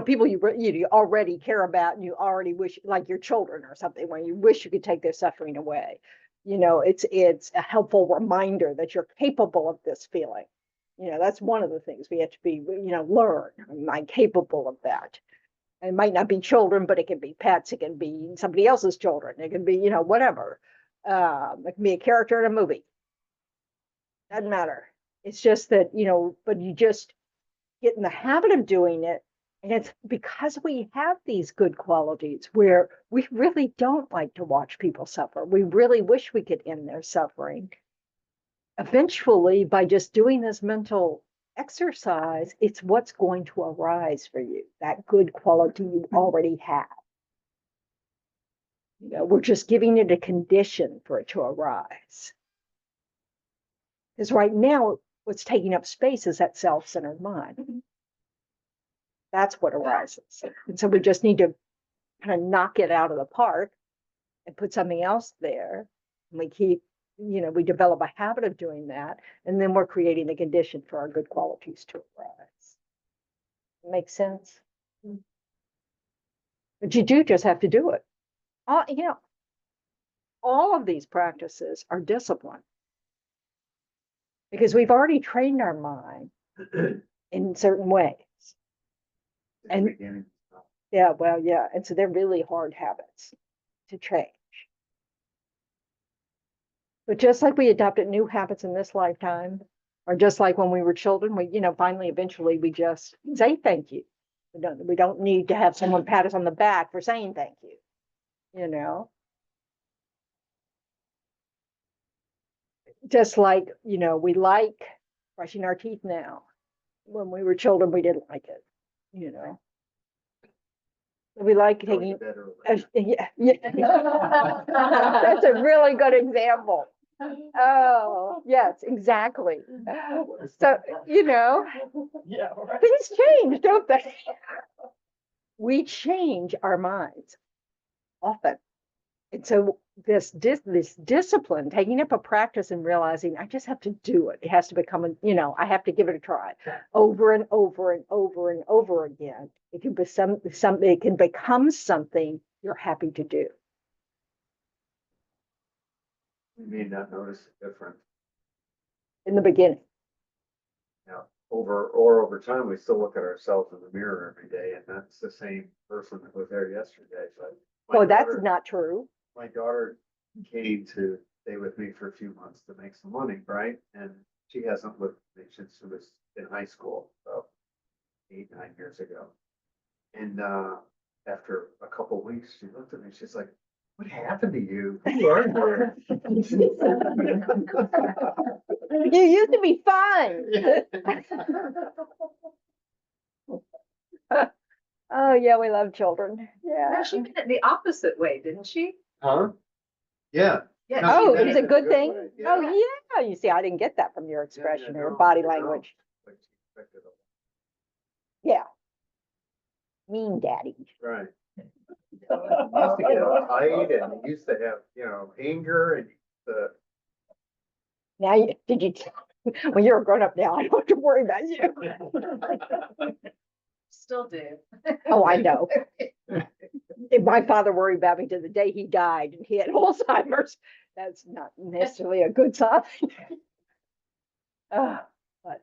people you already care about and you already wish, like your children or something, when you wish you could take their suffering away, it's a helpful reminder that you're capable of this feeling. That's one of the things we have to be, learn. Am I capable of that? It might not be children, but it can be pets. It can be somebody else's children. It can be, whatever. It can be a character in a movie. Doesn't matter. It's just that, but you just get in the habit of doing it. And it's because we have these good qualities where we really don't like to watch people suffer. We really wish we could end their suffering. Eventually, by just doing this mental exercise, it's what's going to arise for you, that good quality you already have. We're just giving it a condition for it to arise. Because right now, what's taking up space is that self-centered mind. That's what arises. And so we just need to kind of knock it out of the park and put something else there. And we keep, we develop a habit of doing that. And then we're creating the condition for our good qualities to arise. Makes sense? But you do just have to do it. All of these practices are discipline. Because we've already trained our mind in certain ways. And yeah, well, yeah. And so they're really hard habits to change. But just like we adopted new habits in this lifetime, Or just like when we were children, we, finally, eventually, we just say thank you. We don't need to have someone pat us on the back for saying thank you, you know? Just like, we like brushing our teeth now. When we were children, we didn't like it, you know? We like Go to taking, bed early. yeah. That's a really good example. Oh, yes, exactly. So, Yeah, right. things change, don't they? We change our minds often. And so this discipline, taking up a practice and realizing I just have to do it. It has to become I have to give it a try over and over and over and over again. It can become something you're happy to do. We may not notice the difference. In the beginning. Now, over time, we still look at ourselves in the mirror every day, and that's the same person that was there yesterday, but. my Oh, that's daughter- not true. My daughter came to stay with me for a few months to make some money, right? And she hasn't lived with me since she was in high school, about 8, 9 years ago. And after a couple of weeks, she looked at me, she's like, what happened to you? Who are you? You used to be fine. Oh, yeah, we love children. Yeah. No, she did it the opposite way, didn't she? Huh? Yeah. Yeah. No, she Oh, did it's did. a good thing. way, yeah. Oh, yeah. You see, I didn't get that from your expression or no, body no. language. Like she expected a- Yeah. Mean daddy. Right. Used to get tight and you used to have, anger and the. Now, when you're a grown up now, I don't have to worry about you. Still do. Oh, I know. If my father worried about me to the day he died and he had Alzheimer's. That's not necessarily a good sign. But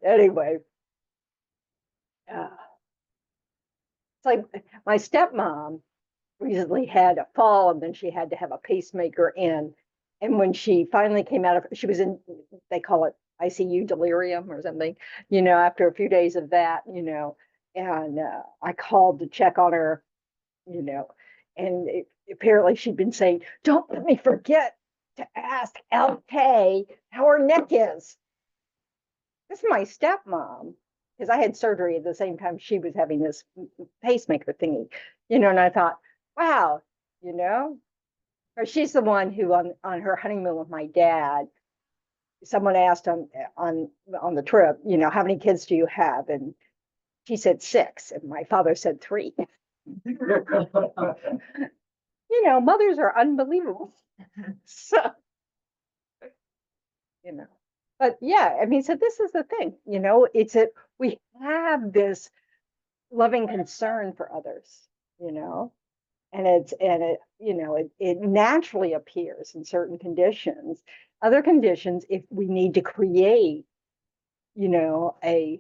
anyway. It's like my stepmom recently had a fall and then she had to have a pacemaker in. And when she finally came out of, she was in, they call it ICU delirium or something, after a few days of that, and I called to check on her, and apparently she'd been saying, don't let me forget to ask LK how her neck is. This is my stepmom, because I had surgery at the same time she was having this pacemaker thingy, and I thought, wow, or she's the one who on her honeymoon with my dad, someone asked on the trip, how many kids do you have? And she said 6, and my father said 3. Mothers are unbelievable. So, but yeah, I mean, so this is the thing, we have this loving concern for others, and it naturally appears in certain conditions. Other conditions, if we need to create, a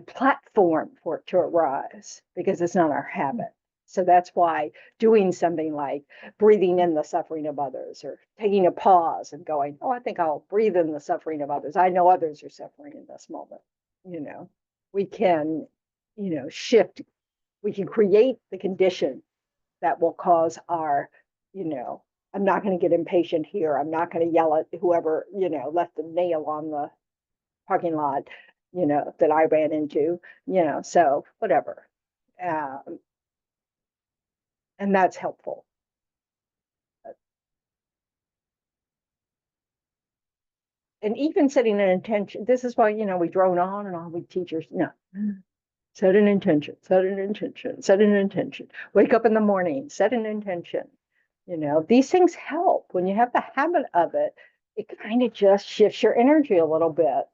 platform for it to arise, because it's not our habit. So that's why doing something like breathing in the suffering of others, or taking a pause and going, oh, I think I'll breathe in the suffering of others. I know others are suffering in this moment. We can, shift, we can create the condition that will cause our, I'm not going to get impatient here. I'm not going to yell at whoever, left the nail on the parking lot, that I ran into, so whatever. And that's helpful. And even setting an intention, this is why, we drone on and on with teachers. No, set an intention, set an intention, set an intention. Wake up in the morning, set an intention. These things help. When you have the habit of it, it kind of just shifts your energy a little bit,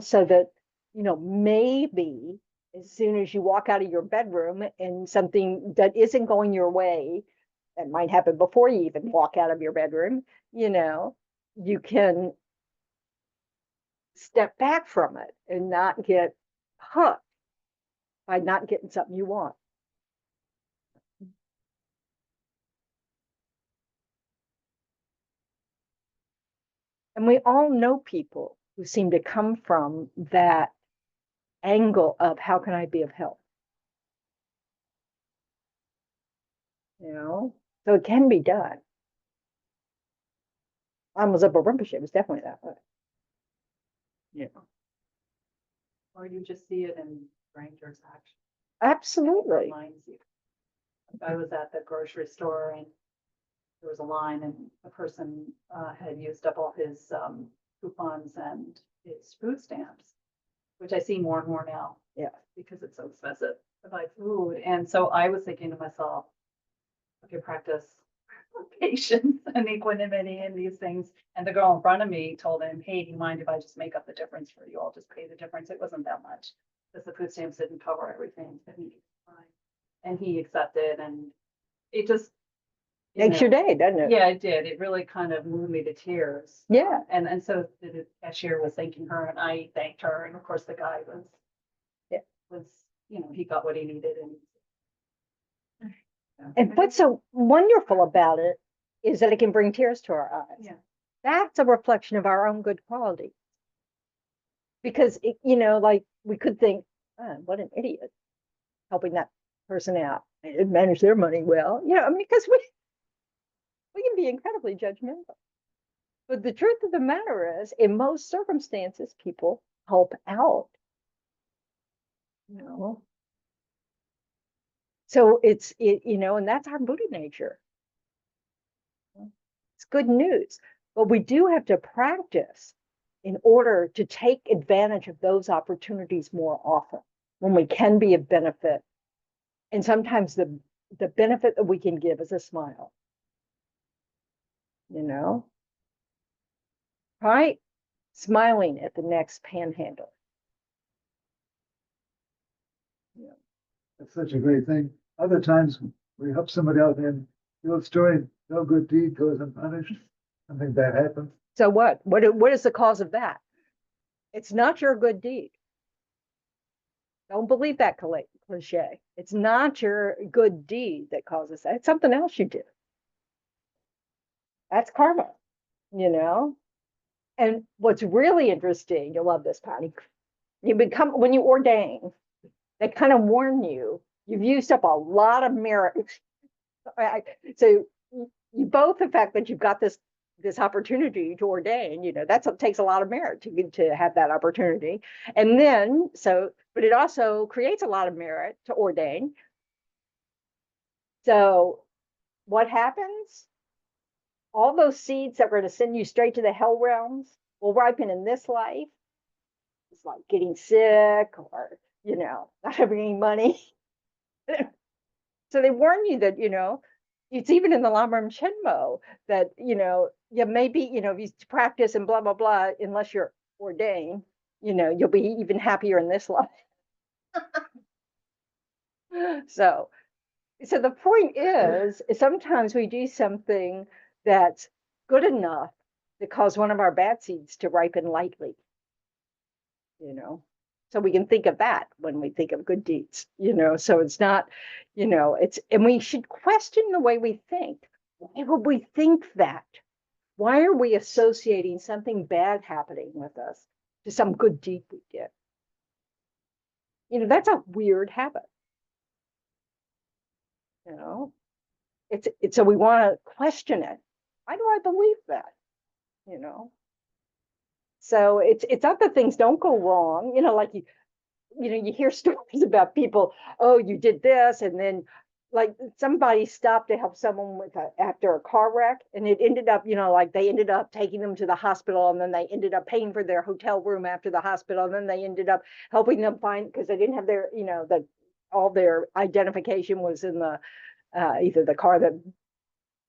so that, maybe as soon as you walk out of your bedroom and something that isn't going your way, that might happen before you even walk out of your bedroom, you can step back from it and not get hooked by not getting something you want. And we all know people who seem to come from that angle of how can I be of help? You know, so it can be done. Almost up a Rinpoche, it was definitely that way. You know, Or you just see it in strangers' action. absolutely. Reminds you. I was at the grocery store and there was a line and a person had used up all his coupons and his food stamps, which I see more and more now. Yeah. Because it's so expensive to buy food. And so I was thinking to myself, okay, practice patience and equanimity and these things. And the girl in front of me told him, hey, do you mind if I just make up the difference for you? I'll just pay the difference. It wasn't that much because the food stamps didn't cover everything. And he accepted, and it just Makes your day, doesn't it? Yeah, it did. It really kind of moved me to tears. Yeah. And so the cashier was thanking her and I thanked her. And of course the guy was, he got what he needed and. And what's so wonderful about it is that it can bring tears to our eyes. Yeah. That's a reflection of our own good quality. Because, like we could think, oh, what an idiot, helping that person out. They didn't manage their money well. Because we can be incredibly judgmental. But the truth of the matter is, in most circumstances, people help out. So and that's our Buddha nature. It's good news. But we do have to practice in order to take advantage of those opportunities more often when we can be of benefit. And sometimes the benefit that we can give is a smile. Right? Smiling at the next panhandle. That's such a great thing. Other times we help somebody out and the old story, no good deed goes unpunished. Something bad happens. So what? What is the cause of that? It's not your good deed. Don't believe that cliche. It's not your good deed that causes that. It's something else you did. That's karma, And what's really interesting, you'll love this, Patty. When you ordain, they kind of warn you, you've used up a lot of merit. So you both, the fact that you've got this opportunity to ordain, takes a lot of merit to have that opportunity. And then, but it also creates a lot of merit to ordain. So what happens? All those seeds that were going to send you straight to the hell realms will ripen in this life. It's like getting sick or, not having any money. So they warn you that, it's even in the Lamrim Chenmo that, maybe, if you practice and blah, blah, blah, unless you're ordained, you'll be even happier in this life. So the point is sometimes we do something that's good enough to cause one of our bad seeds to ripen lightly, so we can think of that when we think of good deeds, so it's not, and we should question the way we think. Why would we think that? Why are we associating something bad happening with us to some good deed we did? That's a weird habit. It's so we want to question it. Why do I believe that? So it's not that things don't go wrong, like you hear stories about people, oh, you did this, and then like somebody stopped to help someone after a car wreck, and it ended up, like they ended up taking them to the hospital, and then they ended up paying for their hotel room after the hospital, and then they ended up helping them find, because they didn't have their, all their identification was in the either the car that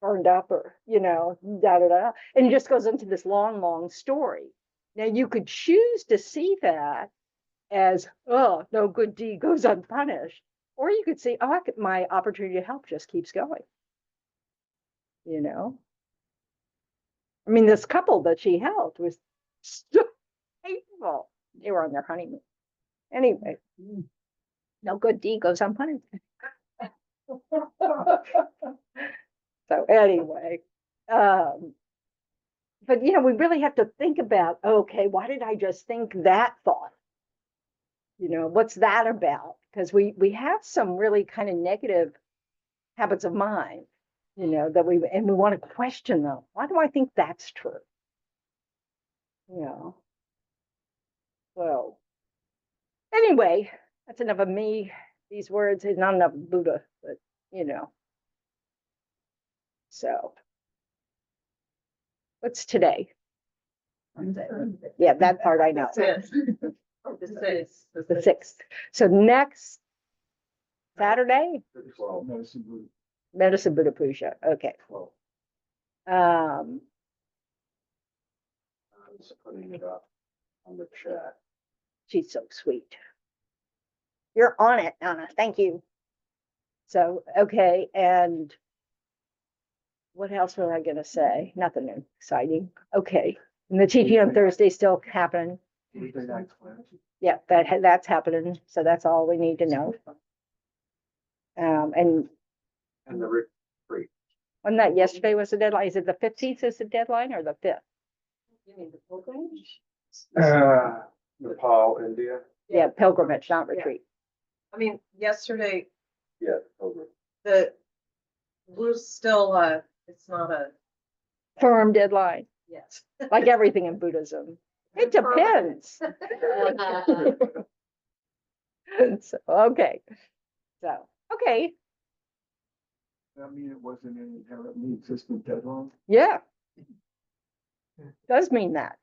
burned up or, da da da. And it just goes into this long story. Now you could choose to see that as, oh, no good deed goes unpunished. Or you could see, oh, my opportunity to help just keeps going. I mean, this couple that she helped was so painful. They were on their honeymoon. Anyway, no good deed goes unpunished. So anyway, but you know, we really have to think about, okay, why did I just think that thought? You know, what's that about? Because we have some really kind of negative habits of mind, you know, that we want to question them. Why do I think that's true? You know. So anyway, that's enough of me. These words is not enough of Buddha, but you know. So what's today? Yeah, that part I know. The 6th. So next Saturday, Medicine Buddha Puja. Okay. I'm just putting it up on the chat. She's so sweet. You're on it, Anna. Thank you. So, okay. And what else was I going to say? Nothing exciting. Okay. And the teaching on Thursday still happening. Yeah, that's happening. So that's all we need to know. And And the retreat. on that yesterday was the deadline. Is it the 15th is the deadline or the 5th? You mean the pilgrimage? Nepal, India. Yeah, pilgrimage, not retreat. I mean, yesterday, Yeah, over. we're still, it's not a, Firm deadline, yes. like everything in Buddhism. It depends. So, okay. So, okay. I mean, it wasn't an inherently existent deadline. Yeah. Does mean that.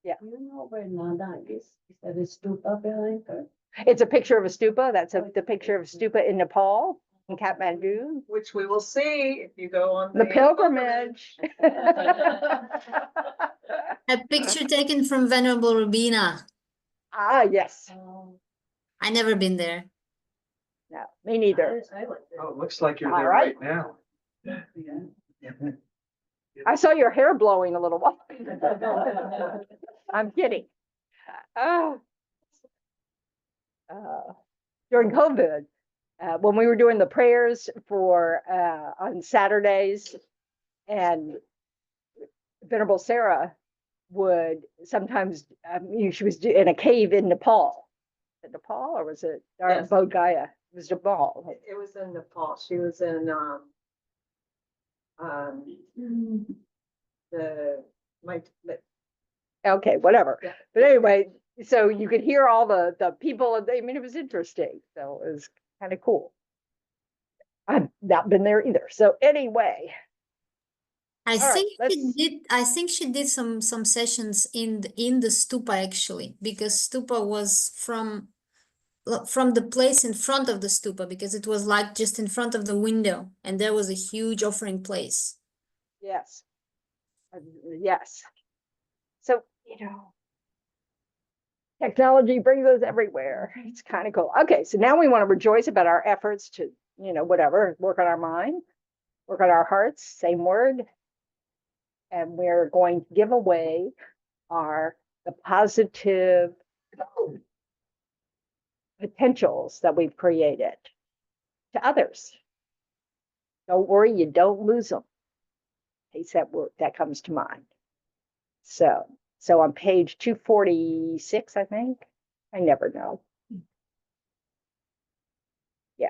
You know where Nada is? Is that a stupa behind her? It's a picture of a stupa. That's the picture of a stupa in Nepal, in Kathmandu. Which we will see if you go on The pilgrimage. A picture taken from Venerable Rubina. Ah, yes. I never been there. No, me neither. I like that. Oh, it looks like you're All there right. right now. I saw your hair blowing a little while. I'm kidding. Oh. During COVID, when we were doing the prayers for on Saturdays, and Venerable Sarah would sometimes, she was in a cave in Nepal. In Nepal, or was it Yes. Bodh Gaya? It was Nepal. It was in Nepal. She was in, Okay, whatever. Yeah. But anyway, so you could hear all the people. I mean, it was interesting. So it was kind of cool. I've not been there either. So anyway, I right, think she let's- did. I think she did some sessions in the stupa actually, because stupa was from the place in front of the stupa, because it was like just in front of the window, and there was a huge offering place. yes, yes. So you know, technology brings us everywhere. It's kind of cool. Okay, so now we want to rejoice about our efforts to, you know, whatever, work on our mind, work on our hearts. Same word. And we're going to give away the positive potentials that we've created to others. Don't worry, you don't lose them. In case that comes to mind. So on page 246, I think. I never know. Yeah.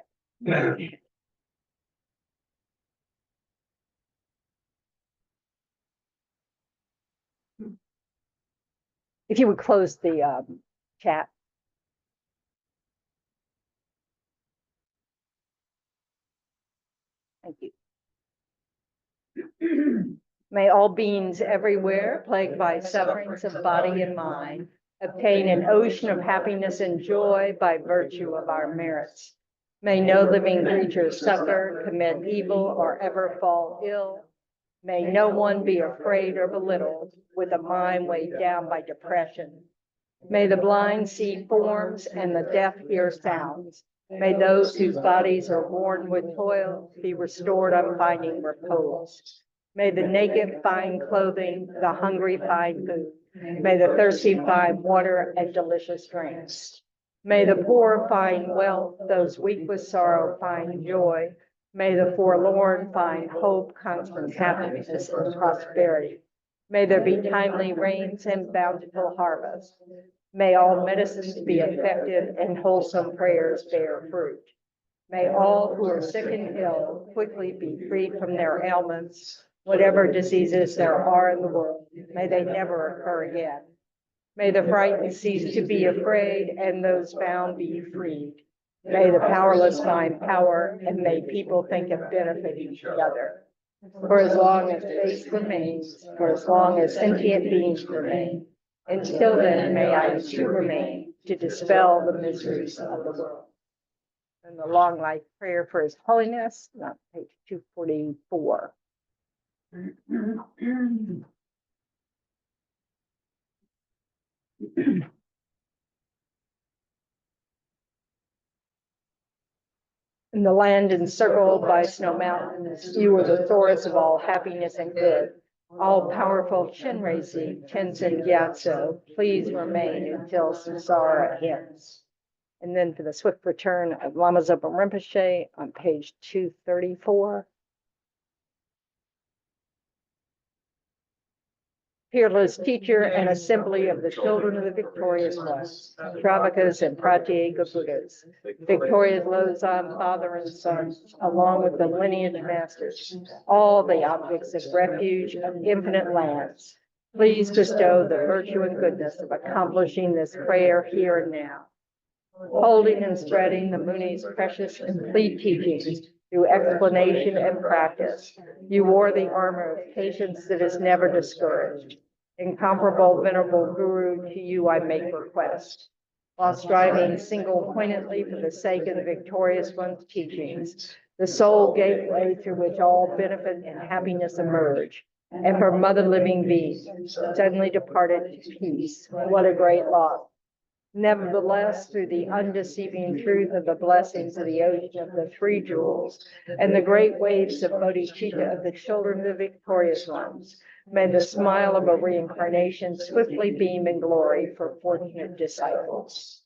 If you would close the chat. Thank you. May all beings everywhere, plagued by sufferings of body and mind, obtain an ocean of happiness and joy by virtue of our merits. May no living creature suffer, commit evil, or ever fall ill. May no one be afraid or belittled with a mind weighed down by depression. May the blind see forms and the deaf hear sounds. May those whose bodies are worn with toil be restored on finding repose. May the naked find clothing, the hungry find food. May the thirsty find water and delicious drinks. May the poor find wealth, those weak with sorrow find joy. May the forlorn find hope, constant happiness, and prosperity. May there be timely rains and bountiful harvest. May all medicines be effective and wholesome prayers bear fruit. May all who are sick and ill quickly be freed from their ailments, whatever diseases there are in the world. May they never occur again. May the frightened cease to be afraid and those bound be freed. May the powerless find power and may people think of benefiting each other. For as long as faith remains, for as long as sentient beings remain, until then may I too remain to dispel the miseries of the world. And the long life prayer for His Holiness, on page 244. In the land encircled by snow mountains, you are the source of all happiness and good. All powerful Chenrezig, Tenzin Gyatso, please remain until Samsara ends. And then for the swift return of Lama Zopa Rinpoche on page 234. Fearless teacher and assembly of the children of the victorious ones, Shravakas and Pratyeka Buddhas, victorious Losam, father and son, along with the lineage masters, all the objects of refuge of infinite lands. Please bestow the virtue and goodness of accomplishing this prayer here and now. Holding and spreading the Muni's precious and complete teachings through explanation and practice, you wore the armor of patience that is never discouraged. Incomparable Venerable Guru, to you I make request. While striving single-pointedly for the sake of the victorious one's teachings, the sole gateway through which all benefit and happiness emerge, and for mother living beings suddenly departed to peace. What a great loss. Nevertheless, through the undeceiving truth of the blessings of the ocean of the three jewels and the great waves of bodhicitta of the children of the victorious ones, may the smile of a reincarnation swiftly beam in glory for fortunate disciples.